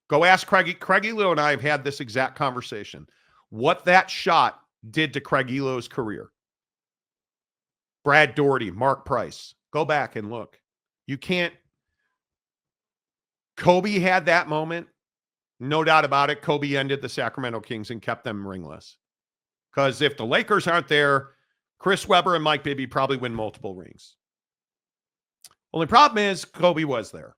Go ask Craig. Craig Elo and I have had this exact conversation. What that shot did to Craig Elo's career. Brad Daugherty, Mark Price. Go back and look. You can't. Kobe had that moment. No doubt about it. Kobe ended the Sacramento Kings and kept them ringless. Because if the Lakers aren't there, Chris Webber and Mike Bibby probably win multiple rings. Only problem is Kobe was there.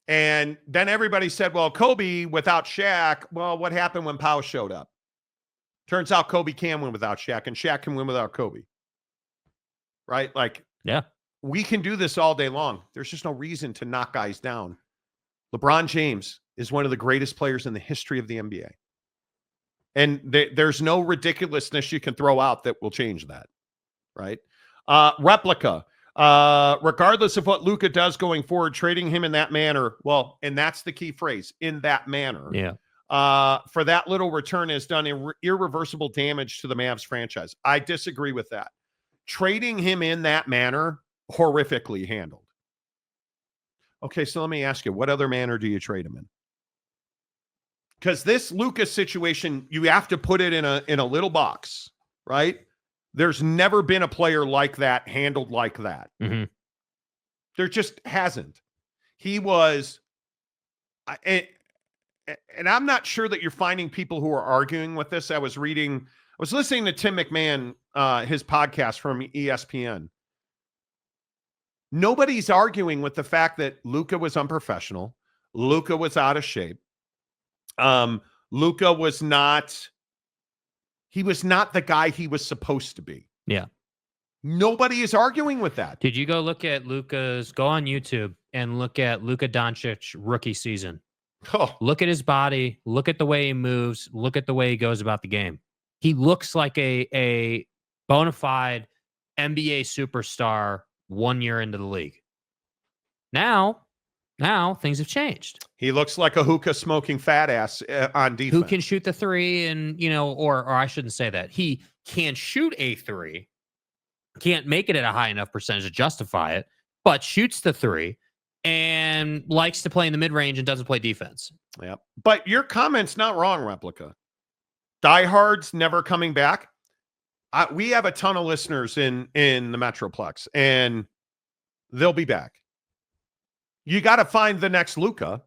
And then everybody said, well, Kobe without Shaq, well, what happened when Pau showed up? Turns out Kobe can win without Shaq, and Shaq can win without Kobe. Right? Like, yeah, we can do this all day long. There's just no reason to knock guys down. LeBron James is one of the greatest players in the history of the NBA. And there's no ridiculousness you can throw out that will change that. Right? Replica. Regardless of what Luka does going forward, trading him in that manner, well, and that's the key phrase, in that manner. Yeah. For that little return has done irreversible damage to the Mavs franchise. I disagree with that. Trading him in that manner, horrifically handled. Okay, so let me ask you, what other manner do you trade him in? Because this Luka situation, you have to put it in a little box, right? There's never been a player like that, handled like that. Mm-hmm. There just hasn't. He was, and I'm not sure that you're finding people who are arguing with this. I was listening to Tim McMahon, his podcast from ESPN. Nobody's arguing with the fact that Luka was unprofessional. Luka was out of shape. Luka was not the guy he was supposed to be. Yeah. Nobody is arguing with that. Did you go on YouTube and look at Luka Doncic rookie season? Oh. Look at his body, look at the way he moves, look at the way he goes about the game. He looks like a bona fide NBA superstar 1 year into the league. Now things have changed. He looks like a hookah smoking fat ass on defense. Who can shoot the three, and or I shouldn't say that. He can shoot a three, can't make it at a high enough percentage to justify it, but shoots the three and likes to play in the mid-range and doesn't play defense. Yeah. But your comment's not wrong, Replica. Diehards never coming back. We have a ton of listeners in the Metroplex, and they'll be back. You got to find the next Luka,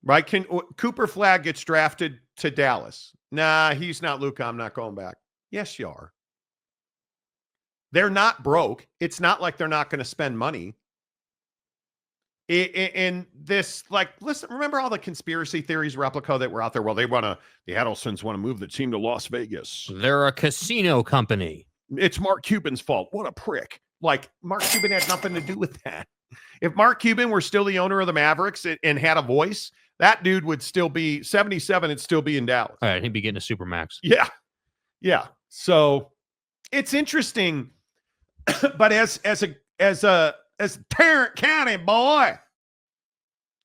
right? Cooper Flagg gets drafted to Dallas. Nah, he's not Luka. I'm not going back. Yes, you are. They're not broke. It's not like they're not going to spend money. In this, like, listen, remember all the conspiracy theories, Replica, that were out there? Well, the Adelsons want to move the team to Las Vegas. They're a casino company. It's Mark Cuban's fault. What a prick. Like, Mark Cuban had nothing to do with that. If Mark Cuban were still the owner of the Mavericks and had a voice, that dude would still be 77 and still be in Dallas. All right, he'd be getting a Supermax. Yeah. Yeah. So it's interesting. But as Tarrant County boy,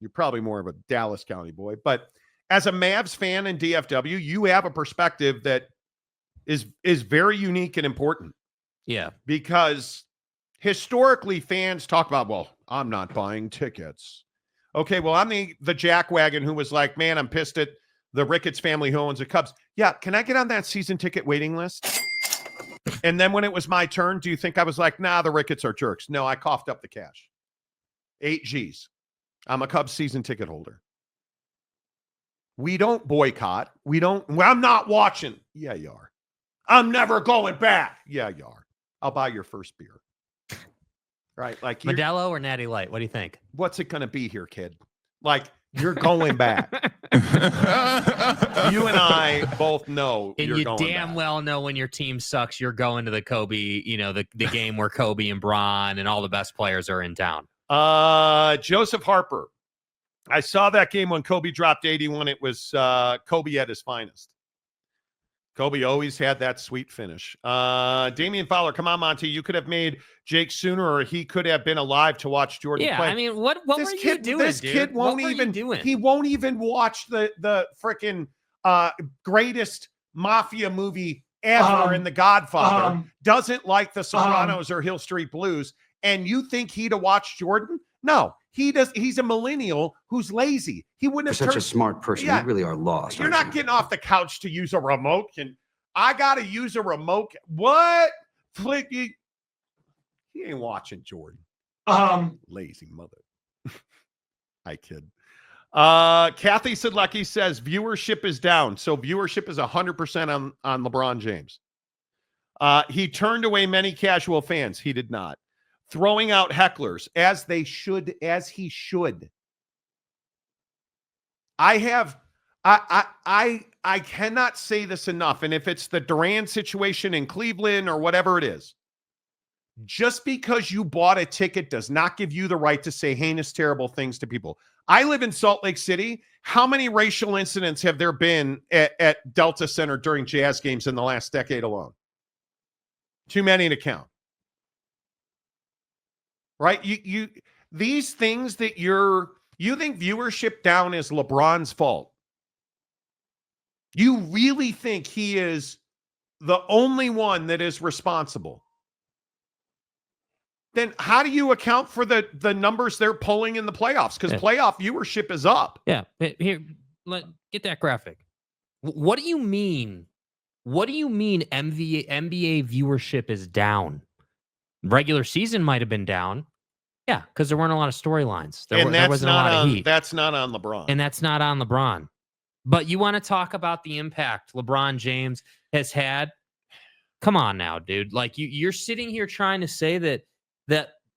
you're probably more of a Dallas County boy, but as a Mavs fan in DFW, you have a perspective that is very unique and important. Yeah. Because historically fans talk about, well, I'm not buying tickets. Okay, well, I'm the jackwagon who was like, man, I'm pissed at the Ricketts family who owns the Cubs. Yeah, can I get on that season ticket waiting list? And then when it was my turn, do you think I was like, nah, the Ricketts are jerks? No, I coughed up the cash. 8 G's. I'm a Cubs season ticket holder. We don't boycott. I'm not watching. Yeah, you are. I'm never going back. Yeah, you are. I'll buy your first beer. Right? Like, Modelo or Natty Light? What do you think? What's it going to be here, kid? Like, you're going back. You and I both know and you're you going damn back. well know when your team sucks, you're going to the Kobe, the game where Kobe and Bron and all the best players are in town. Joseph Harper. I saw that game when Kobe dropped 81. It was Kobe at his finest. Kobe always had that sweet finish. Damian Fowler, come on, Monty. You could have made Jake sooner, or he could have been alive to watch Jordan play. I mean, what were you doing, This dude? kid won't even do it. He won't even watch the freaking greatest mafia movie ever in The Godfather. Doesn't like The Sopranos or Hill Street Blues. And you think he'd have watched Jordan? No. He does. He's a millennial who's lazy. He wouldn't have. You're such a smart person. Yeah. You really are lost. You're not getting off the couch to use a remote. I got to use a remote. What? Flick, he ain't watching Jordan. Lazy mother. I kid. Kathy Sidlecki says viewership is down. So viewership is 100% on LeBron James. He turned away many casual fans. He did not. Throwing out hecklers as he should. I cannot say this enough. And if it's the Durant situation in Cleveland or whatever it is, just because you bought a ticket does not give you the right to say heinous, terrible things to people. I live in Salt Lake City. How many racial incidents have there been at Delta Center during Jazz games in the last decade alone? Too many to count. Right? You these things that you think viewership down is LeBron's fault. You really think he is the only one that is responsible? Then how do you account for the numbers they're pulling in the playoffs? Because playoff viewership is up. Yeah. Here, get that graphic. What do you mean? What do you mean NBA viewership is down? Regular season might have been down. Yeah, because there weren't a lot of storylines. There wasn't a lot of heat. That's not on LeBron. And that's not on LeBron. But you want to talk about the impact LeBron James has had? Come on now, dude. Like you're sitting here trying to say that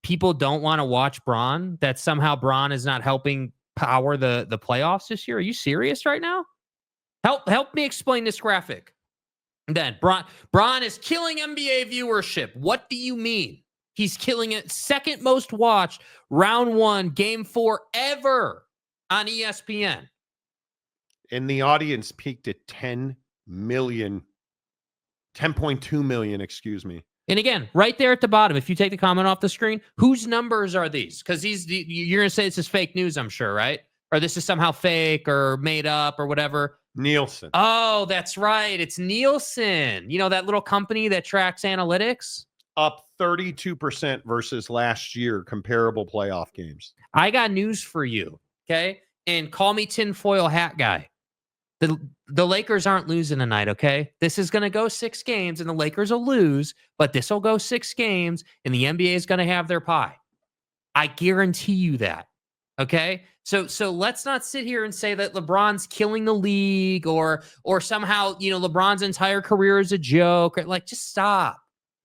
people don't want to watch Bron, that somehow Bron is not helping power the playoffs this year. Are you serious right now? Help me explain this graphic. Then Bron is killing NBA viewership. What do you mean? He's killing it. Second most watched round 1, game 4 ever on ESPN. And the audience peaked at 10.2 million, excuse me. And again, right there at the bottom, if you take the comment off the screen, whose numbers are these? Because you're going to say this is fake news, I'm sure, right? Or this is somehow fake or made up or whatever. Nielsen. Oh, that's right. It's Nielsen. You know, that little company that tracks analytics? Up 32% versus last year, comparable playoff games. I got news for you, okay? And call me tinfoil hat guy. The Lakers aren't losing tonight, okay? This is going to go 6 games, and the Lakers will lose, but this will go 6 games, and the NBA is going to have their pie. I guarantee you that. Okay? So let's not sit here and say that LeBron's killing the league or somehow, LeBron's entire career is a joke. Or, like, just stop.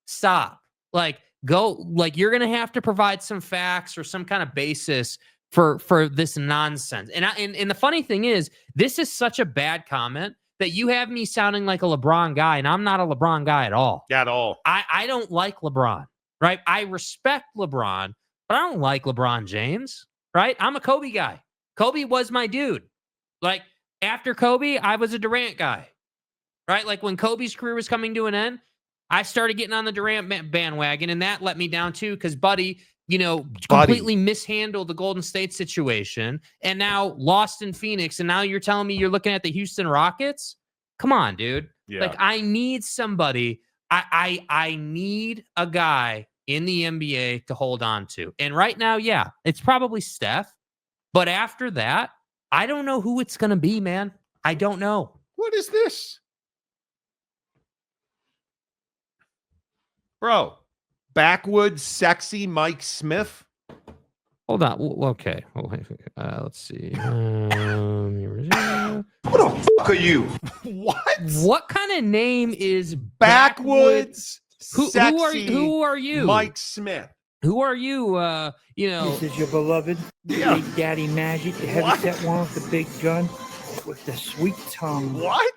Stop. Like, go, like, you're gonna have to provide some facts or some kind of basis for this nonsense. And the funny thing is, this is such a bad comment that you have me sounding like a LeBron guy, and I'm not a LeBron guy at all. At all. I don't like LeBron, right? I respect LeBron, but I don't like LeBron James, right? I'm a Kobe guy. Kobe was my dude. Like, after Kobe, I was a Durant guy, right? Like, when Kobe's career was coming to an end, I started getting on the Durant bandwagon, and that let me down too, because Buddy, completely mishandled the Golden State situation and now lost in Phoenix. And now you're telling me you're looking at the Houston Rockets? Come on, dude. Yeah. Like, I need somebody. I need a guy in the NBA to hold on to. And right now, yeah, it's probably Steph. But after that, I don't know who it's going to be, man. I don't know. What is this? Bro, backwoods, sexy Mike Smith. Hold on. Okay. Let's see. Who the fuck are you? What? What kind of name is Backwoods, sexy Who are you? Mike Smith. Who are you? This is your beloved Yeah. Big Daddy Magic, the heavyset one with the big gun, with the sweet tongue. What?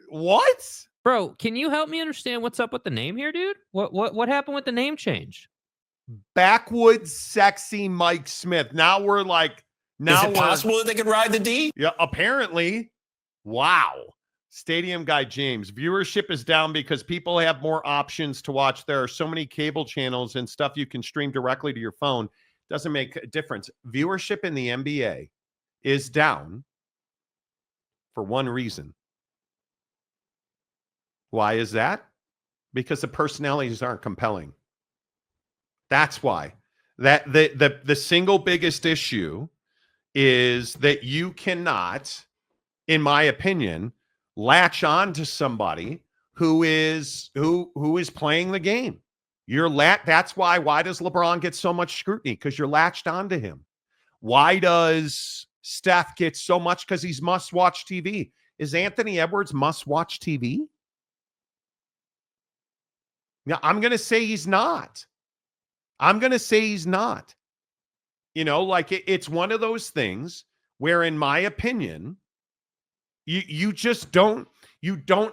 What? Bro, can you help me understand what's up with the name here, dude? What happened with the name change? Backwoods, sexy Mike Smith. Now we're like, Is it possible that they could ride the D? Yeah, apparently. Wow. Stadium Guy James. Viewership is down because people have more options to watch. There are so many cable channels and stuff you can stream directly to your phone. Doesn't make a difference. Viewership in the NBA is down for one reason. Why is that? Because the personalities aren't compelling. That's why. That the single biggest issue is that you cannot, in my opinion, latch on to somebody who is playing the game. That's why does LeBron get so much scrutiny? Because you're latched onto him. Why does Steph get so much? Because he's must-watch TV. Is Anthony Edwards must-watch TV? Yeah, I'm going to say he's not. It's one of those things where, in my opinion, you just don't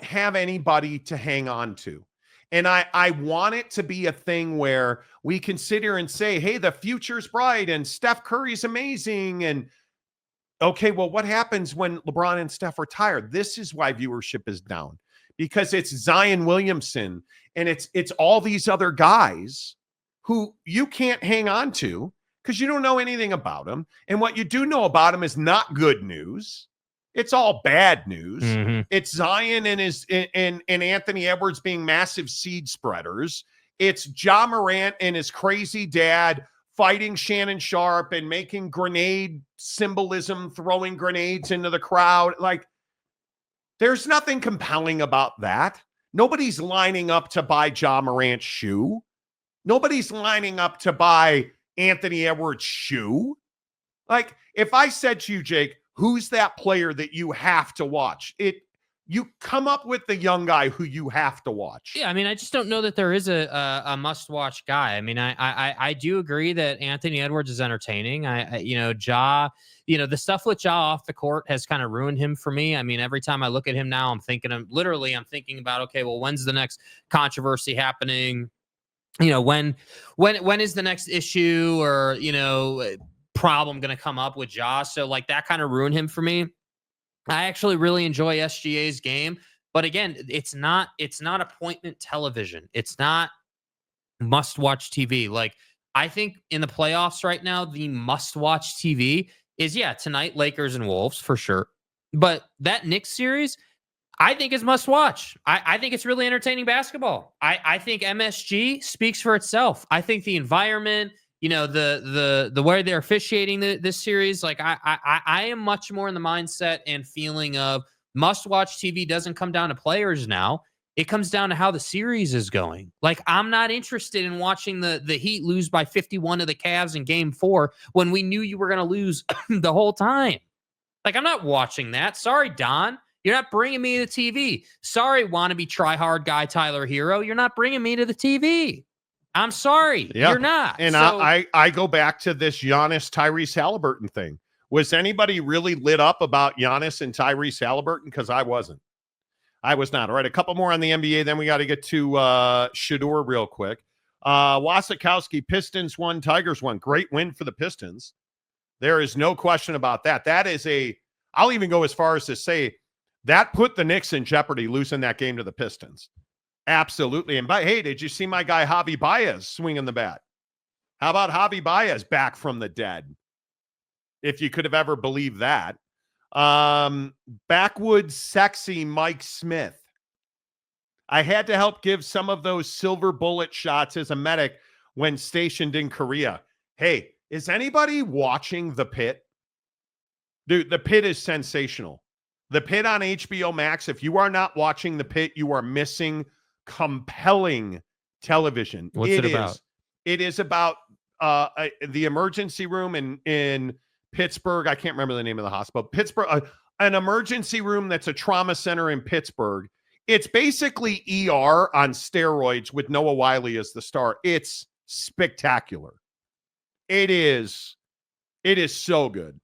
have anybody to hang on to. And I want it to be a thing where we can sit here and say, hey, the future's bright and Steph Curry's amazing. And okay, well, what happens when LeBron and Steph retire? This is why viewership is down, because it's Zion Williamson and it's all these other guys who you can't hang on to because you don't know anything about them. And what you do know about them is not good news. It's all bad news. Mm-hmm. It's Zion and Anthony Edwards being massive seed spreaders. It's Ja Morant and his crazy dad fighting Shannon Sharp and making grenade symbolism, throwing grenades into the crowd. Like, there's nothing compelling about that. Nobody's lining up to buy Ja Morant's shoe. Nobody's lining up to buy Anthony Edwards' shoe. Like, if I said to you, Jake, who's that player that you have to watch? You come up with the young guy who you have to watch. Yeah, I mean, I just don't know that there is a must-watch guy. I mean, I do agree that Anthony Edwards is entertaining. Ja, the stuff with Ja off the court has kind of ruined him for me. I mean, every time I look at him now, I'm thinking about, okay, well, when's the next controversy happening? When is the next issue or, problem going to come up with Ja? So, like, that kind of ruined him for me. I actually really enjoy SGA's game, but again, it's not appointment television. It's not must-watch TV. Like, I think in the playoffs right now, the must-watch TV is, tonight, Lakers and Wolves for sure. But that Knicks series, I think is must-watch. I think it's really entertaining basketball. I think MSG speaks for itself. I think the environment, the way they're officiating this series, like I am much more in the mindset and feeling of must-watch TV doesn't come down to players now. It comes down to how the series is going. Like, I'm not interested in watching the Heat lose by 51 to the Cavs in Game 4 when we knew you were going to lose the whole time. Like, I'm not watching that. Sorry, Don. You're not bringing me to the TV. Sorry, wannabe try-hard guy Tyler Hero. You're not bringing me to the TV. I'm sorry. Yeah. You're not. And so, I go back to this Giannis Tyrese Halliburton thing. Was anybody really lit up about Giannis and Tyrese Halliburton? Because I wasn't. I was not. All right, a couple more on the NBA. Then we got to get to Shador real quick. Wasikowski, Pistons won, Tigers won. Great win for the Pistons. There is no question about that. That is I'll even go as far as to say that put the Knicks in jeopardy losing that game to the Pistons. Absolutely. And hey, did you see my guy Javi Baez swinging the bat? How about Javi Baez back from the dead? If you could have ever believed that. Backwoods sexy Mike Smith. I had to help give some of those silver bullet shots as a medic when stationed in Korea. Hey, is anybody watching The Pit? Dude, The Pit is sensational. The Pit on HBO Max. If you are not watching The Pit, you are missing compelling television. What's it about? It is about the emergency room in Pittsburgh. I can't remember the name of the hospital. Pittsburgh, an emergency room that's a trauma center in Pittsburgh. It's basically ER on steroids with Noah Wyle as the star. It's spectacular. It is so good.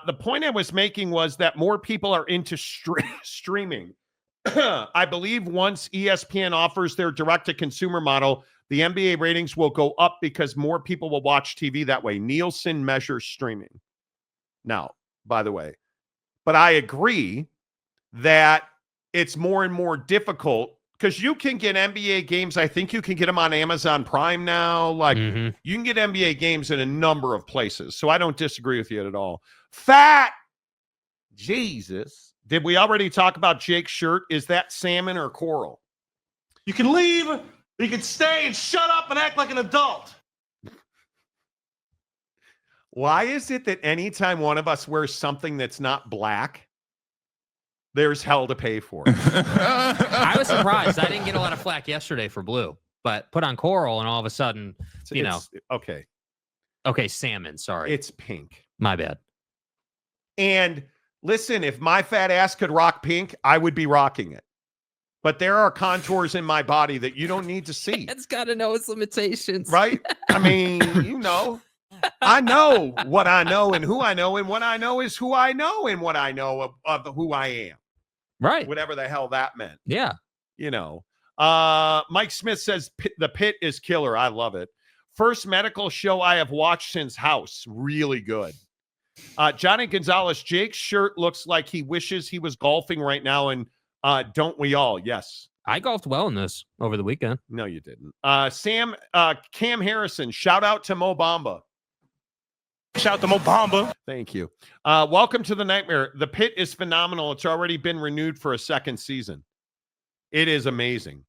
The point I was making was that more people are into streaming. I believe once ESPN offers their direct-to-consumer model, the NBA ratings will go up because more people will watch TV that way. Nielsen measures streaming. Now, by the way, but I agree that it's more and more difficult because you can get NBA games. I think you can get them on Amazon Prime now. Like you can get NBA games in a number of places. So I don't disagree with you at all. Fat Jesus. Did we already talk about Jake's shirt? Is that salmon or coral? You can leave, you can stay and shut up and act like an adult. Why is it that anytime one of us wears something that's not black, there's hell to pay for it? I was surprised. I didn't get a lot of flack yesterday for blue, but put on coral and all of a sudden, Okay. Okay, salmon, sorry. It's pink. My bad. And listen, if my fat ass could rock pink, I would be rocking it. But there are contours in my body that you don't need to see. It's got to know its limitations. Right? I mean, I know what I know and who I know, and what I know is who I know and what I know of who I am. Right. Whatever the hell that meant. Yeah. Mike Smith says The Pit is killer. I love it. First medical show I have watched since House. Really good. Johnny Gonzalez, Jake's shirt looks like he wishes he was golfing right now, and don't we all? Yes. I golfed well in this over the weekend. No, you didn't. Cam Harrison, shout out to Mo Bamba. Shout out to Mo Bamba. Thank you. Welcome to the Nightmare. The Pit is phenomenal. It's already been renewed for a second season. It is amazing.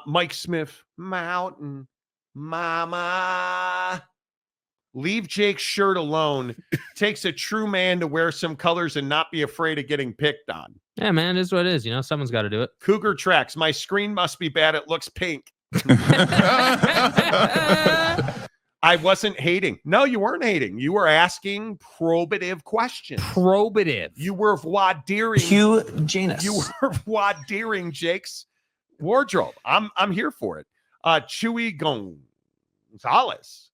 Mike Smith, Mountain Mama. Leave Jake's shirt alone. Takes a true man to wear some colors and not be afraid of getting picked on. Yeah, man, it is what it is. Someone's got to do it. Cougar Tracks. My screen must be bad. It looks pink. I wasn't hating. No, you weren't hating. You were asking probative questions. Probative. You were voir diring. Hugh Janus. You were voir diring Jake's wardrobe. I'm here for it. Chewy Gonzalez.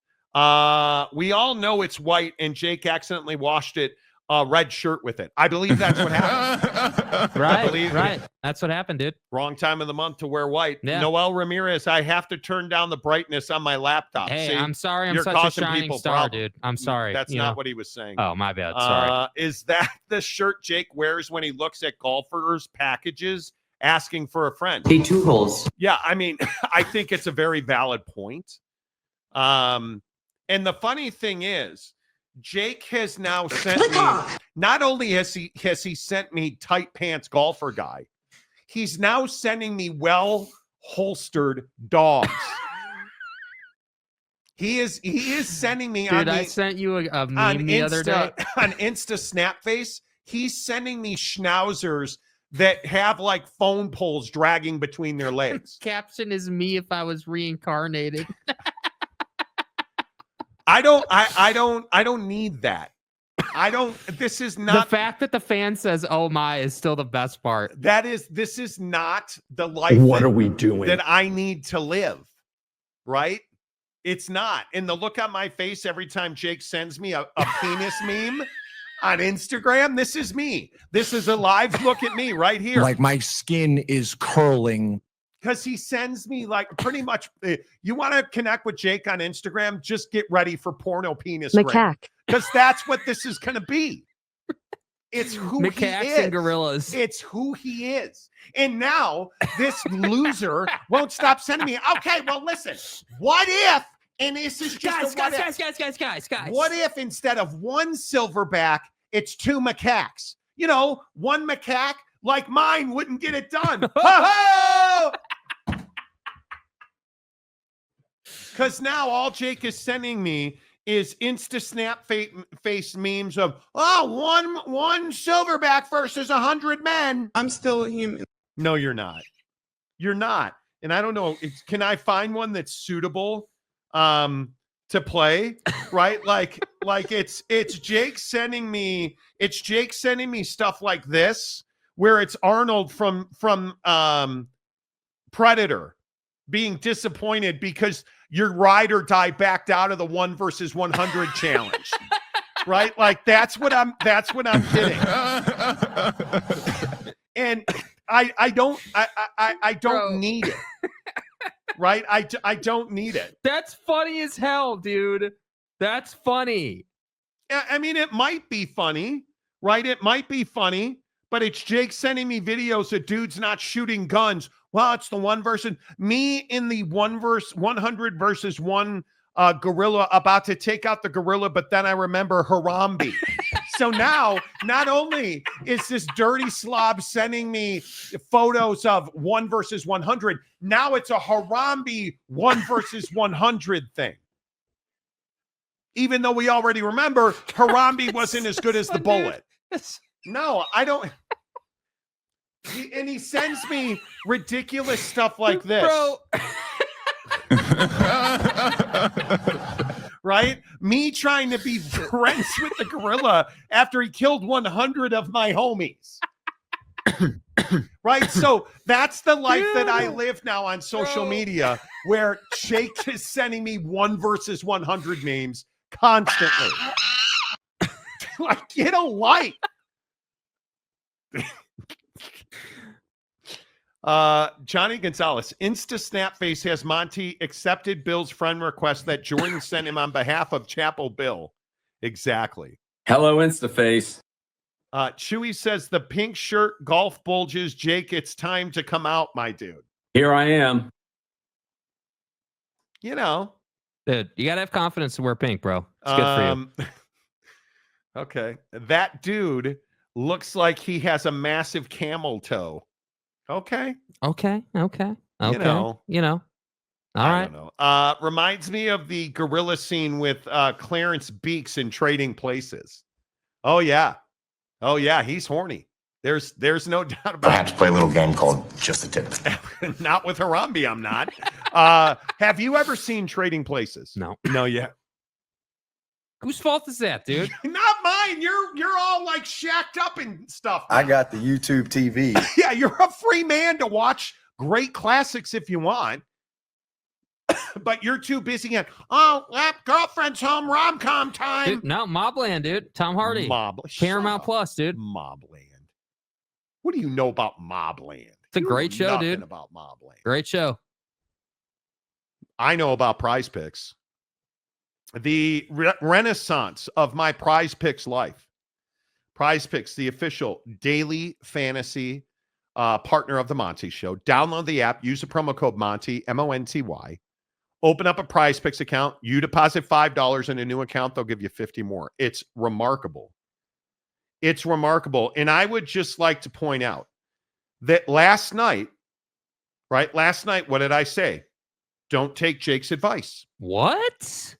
We all know it's white, and Jake accidentally washed it red shirt with it. I believe that's what happened. Right. That's what happened, dude. Wrong time of the month to wear white. Yeah. Noel Ramirez, I have to turn down the brightness on my laptop. Hey, See, I'm sorry. I'm you're such a causing shining people star, problems. dude. I'm sorry. That's not what he was saying. Oh, my bad. Sorry. Is that the shirt Jake wears when he looks at golfers' packages asking for a friend? Hey, two holes. Yeah, I mean, I think it's a very valid point. And the funny thing is, Jake has now sent me, not only has he sent me tight pants golfer guy, he's now sending me well holstered dogs. He is sending me Dude, I sent you a meme the other day. On Insta Snap Face. He's sending me schnauzers that have like phone poles dragging between their legs. Caption is me if I was reincarnated. I don't need that. This is not the fact that the fan says "Oh my" is still the best part. This is not the life. What are we doing? That I need to live, right? It's not. And the look on my face every time Jake sends me a penis meme on Instagram, this is me. This is a live look at me right here. Like my skin is curling. Because he sends me like pretty much, you want to connect with Jake on Instagram, just get ready for porno penis. Macaque. Because that's what this is going to be. It's who he Macaques is. and gorillas. It's who he is. And now this loser won't stop sending me. Okay, well, listen. What if, and this is just guys. What if instead of one silverback, it's two macaques? You know, one macaque like mine wouldn't get it done. Ho-ho! Because now all Jake is sending me is Insta Snap face memes of, one silverback versus 100 men. I'm still a human. No, you're not. You're not. And I don't know. Can I find one that's suitable to play? Right? Like it's Jake sending me stuff like this, where it's Arnold from Predator being disappointed because your ride or die backed out of the 1 versus 100 challenge. Right? Like that's what I'm getting. And I don't need it. Right? I don't need it. That's funny as hell, dude. That's funny. I mean, it might be funny, right? It might be funny, but it's Jake sending me videos of dudes not shooting guns. Well, it's the 1 versus me in the 100 versus 1 gorilla about to take out the gorilla, but then I remember Harambe. So now, not only is this dirty slob sending me photos of 1 versus 100, now it's a Harambe 1 versus 100 thing. Even though we already remember Harambe wasn't as good as the bullet. No, I don't. And he sends me ridiculous stuff like this. Bro. Right? Me trying to be friends with the gorilla after he killed 100 of my homies. Right? So that's the life that I live now on social media, where Jake is sending me 1 versus 100 memes constantly. Like, get a life. Johnny Gonzalez, Insta Snapface has Monty accepted Bill's friend request that Jordan sent him on behalf of Chapel Bill. Exactly. Hello, Instaface. Chewy says the pink shirt golf bulges. Jake, it's time to come out, my dude. Here I am. You know. Dude, you gotta have confidence to wear pink, bro. It's good for you. Okay. That dude looks like he has a massive camel toe. Okay. Okay. You know. All right. I don't know. Reminds me of the gorilla scene with Clarence Beeks in Trading Places. Oh yeah, he's horny. There's no doubt about it. I have to play a little game called Just a Tip. Not with Harambe, I'm not. Have you ever seen Trading Places? No, yeah. Whose fault is that, dude? Not mine. You're all like shacked up and stuff. I got the YouTube TV. Yeah, you're a free man to watch great classics if you want. But you're too busy at, that girlfriend's home, rom-com time. Dude, no, Mobland, dude. Tom Hardy. Paramount Plus, dude. Mobland. What do you know about Mobland? It's a great show, dude. About Mobland. Great show. I know about Prize Picks. The renaissance of my Prize Picks life. Prize Picks, the official daily fantasy partner of the Monty Show. Download the app. Use the promo code Monty, M-O-N-T-Y. Open up a Prize Picks account. You deposit $5 in a new account. They'll give you 50 more. It's remarkable. It's remarkable. And I would just like to point out that last night, what did I say? Don't take Jake's advice. What?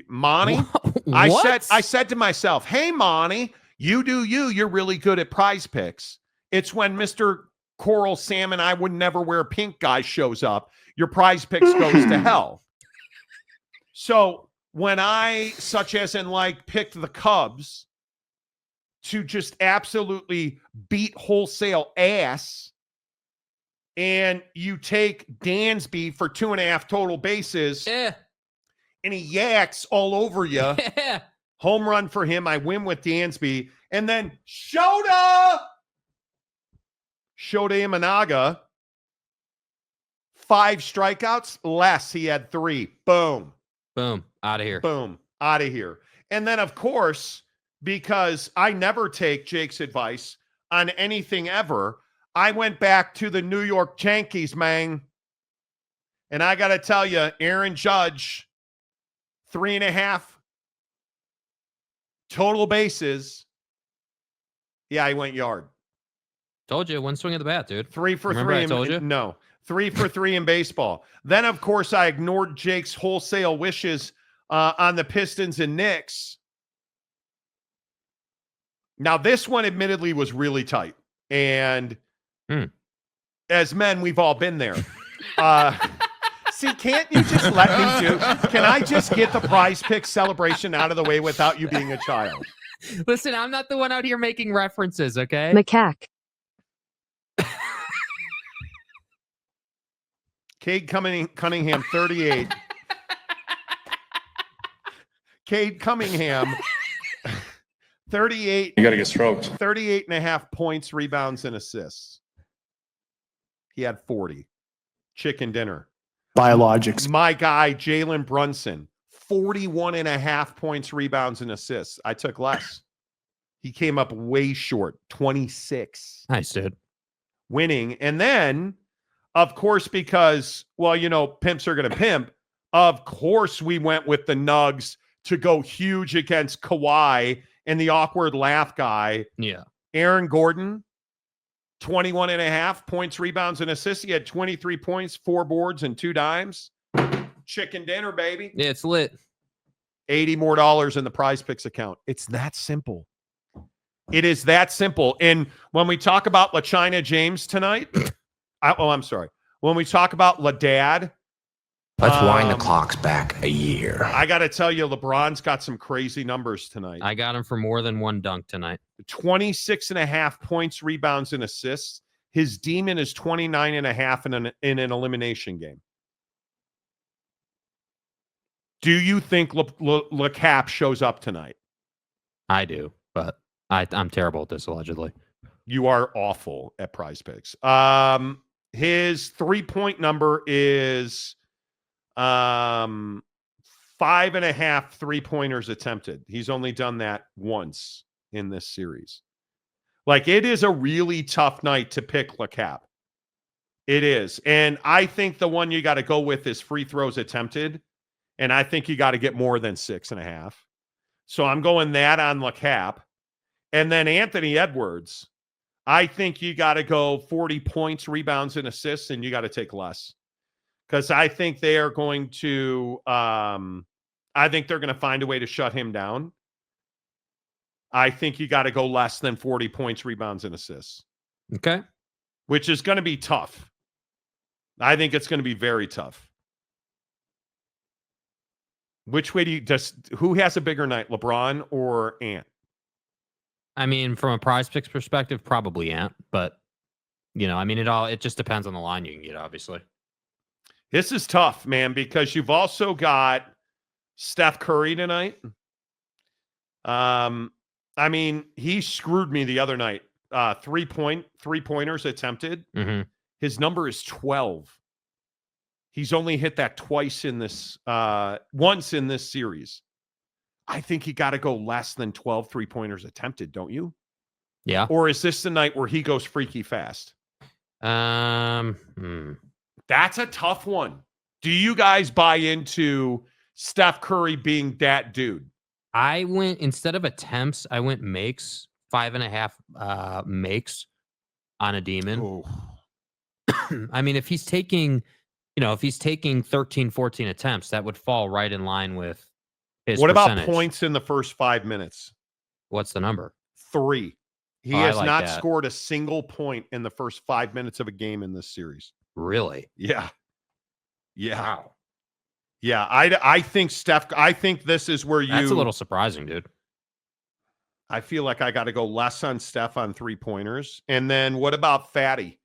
Monty, What? I said to myself, hey, Monty, you do you. You're really good at Prize Picks. It's when Mr. Coral Salmon, I would never wear pink guy shows up. Your Prize Picks goes to hell. So when I, such as in like, picked the Cubs to just absolutely beat wholesale ass, and you take Dansby for 2.5 total bases, and he yaks all over you. Home run for him. I win with Dansby. And then Shota Imanaga, 5 strikeouts, less. He had 3. Boom. Boom. Out of here. Boom. Out of here. And then, of course, because I never take Jake's advice on anything ever, I went back to the New York Yankees, man. And I got to tell you, Aaron Judge, 3.5 total bases. Yeah, he went yard. Told you, one swing of the bat, dude. 3 for Remember 3. I told you? No, 3 for 3 in baseball. Then, of course, I ignored Jake's wholesale wishes on the Pistons and Knicks. Now, this one admittedly was really tight. And as men, we've all been there. See, can't you just let me do? Can I just get the Prize Pick celebration out of the way without you being a child? Listen, I'm not the one out here making references, okay? Macaque. Cade Cunningham, 38. Cade Cunningham, 38. You got to get stroked. 38.5 points, rebounds, and assists. He had 40. Chicken dinner. Biologics. My guy, Jalen Brunson, 41.5 points, rebounds, and assists. I took less. He came up way short, 26. Nice, dude. Winning. And then, of course, because, well, you know, pimps are going to pimp, of course we went with the Nugs to go huge against Kawhi and the awkward laugh guy. Yeah. Aaron Gordon, 21.5 points, rebounds, and assists. He had 23 points, 4 boards, and 2 dimes. Chicken dinner, baby. Yeah, it's lit. $80 more in the Prize Picks account. It's that simple. It is that simple. And when we talk about LaChina James tonight, I'm sorry. When we talk about LaDad, Let's wind the clocks back a year. I got to tell you, LeBron's got some crazy numbers tonight. I got him for more than one dunk tonight. 26.5 points, rebounds, and assists. His demon is 29.5 in an elimination game. Do you think LeCap shows up tonight? I do, but I'm terrible at this, allegedly. You are awful at Prize Picks. His 3-point number is 5.5 3-pointers attempted. He's only done that once in this series. Like, it is a really tough night to pick LeCap. It is. And I think the one you got to go with is free throws attempted. And I think you got to get more than 6.5. So I'm going that on LeCap. And then Anthony Edwards, I think you got to go 40 points, rebounds, and assists, and you got to take less. Because I think they are going to I think they're going to find a way to shut him down. I think you got to go less than 40 points, rebounds, and assists. Okay. Which is going to be tough. I think it's going to be very tough. Which way do you who has a bigger night, LeBron or Ant? I mean, from a Prize Picks perspective, probably Ant, but you know, I mean, it just depends on the line you can get, obviously. This is tough, man, because you've also got Steph Curry tonight. I mean, he screwed me the other night. 3-pointers attempted. Mm-hmm. His number is 12. He's only hit that twice in this, once in this series. I think you got to go less than 12 3-pointers attempted, don't you? Yeah. Or is this the night where he goes freaky fast? That's a tough one. Do you guys buy into Steph Curry being that dude? I went, instead of attempts, I went makes, 5.5 makes on a demon. Oh. I mean, if he's taking if he's taking 13, 14 attempts, that would fall right in line with his What percentage. about points in the first 5 minutes? What's the number? 3. He I has like not that. scored a single point in the first 5 minutes of a game in this series. Really? Yeah. Yeah. Wow. Yeah. I think I think this is where That's a little surprising, dude. I feel like I got to go less on Steph on 3-pointers. And then what about Fatty?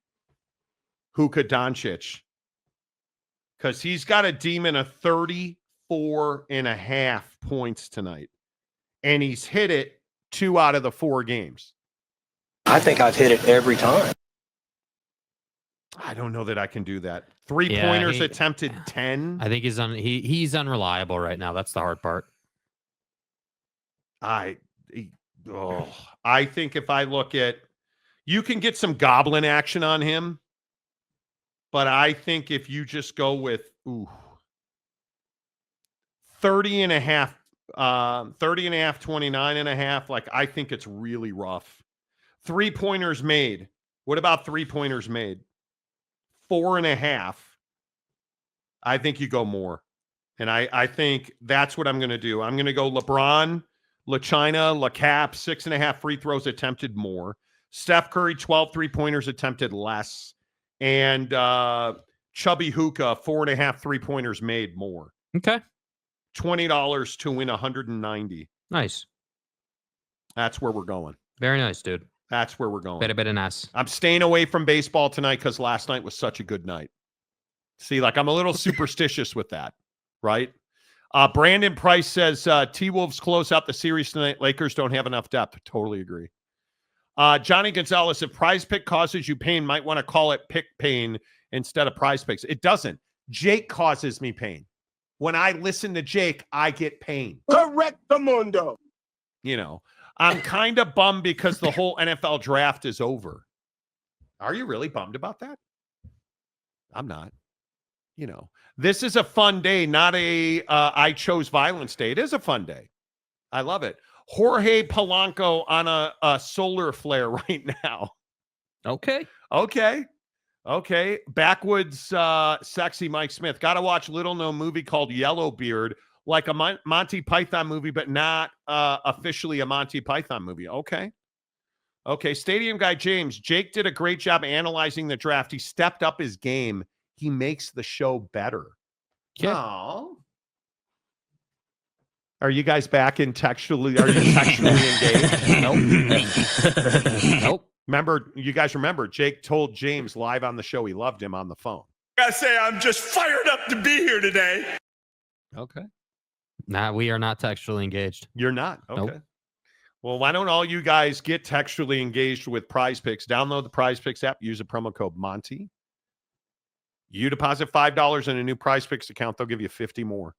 Luka Doncic? Because he's got a demon of 34.5 points tonight. And he's hit it 2 out of the 4 games. I think I've hit it every time. I don't know that I can do that. 3-pointers attempted 10. I think he's unreliable right now. That's the hard part. I think if I look at, you can get some goblin action on him, but I think if you just go with 30.5, 29.5, like I think it's really rough. 3-pointers made. What about 3-pointers made? 4.5. I think you go more. And I think that's what I'm going to do. I'm going to go LeBron, LaChina, LaCap, 6.5 free throws attempted more. Steph Curry, 12 3-pointers attempted less. And Chubby Hookah, 4.5 3-pointers made more. Okay. $20 to win 190. Nice. That's where we're going. Very nice, dude. That's where we're going. Bit of nice. I'm staying away from baseball tonight because last night was such a good night. See, like I'm a little superstitious with that, right? Brandon Price says T-Wolves close out the series tonight. Lakers don't have enough depth. Totally agree. Johnny Gonzalez, if Prize Pick causes you pain, might want to call it pick pain instead of Prize Picks. It doesn't. Jake causes me pain. When I listen to Jake, I get pain. Correct the mundo. I'm kind of bummed because the whole NFL draft is over. Are you really bummed about that? I'm not. This is a fun day, not a I chose violence day. It is a fun day. I love it. Jorge Polanco on a solar flare right now. Okay. Backwoods sexy Mike Smith. Got to watch little known movie called Yellowbeard, like a Monty Python movie, but not officially a Monty Python movie. Okay. Stadium guy James. Jake did a great job analyzing the draft. He stepped up his game. He makes the show better. Yeah. Aww. Are you guys back in textually? Are you textually engaged? Nope. You guys remember Jake told James live on the show he loved him on the phone. I say I'm just fired up to be here today. Okay. Nah, we are not textually engaged. You're not? Okay. Nope. Well, why don't all you guys get textually engaged with Prize Picks? Download the Prize Picks app. Use a promo code Monty. You deposit $5 in a new Prize Picks account, they'll give you 50 more.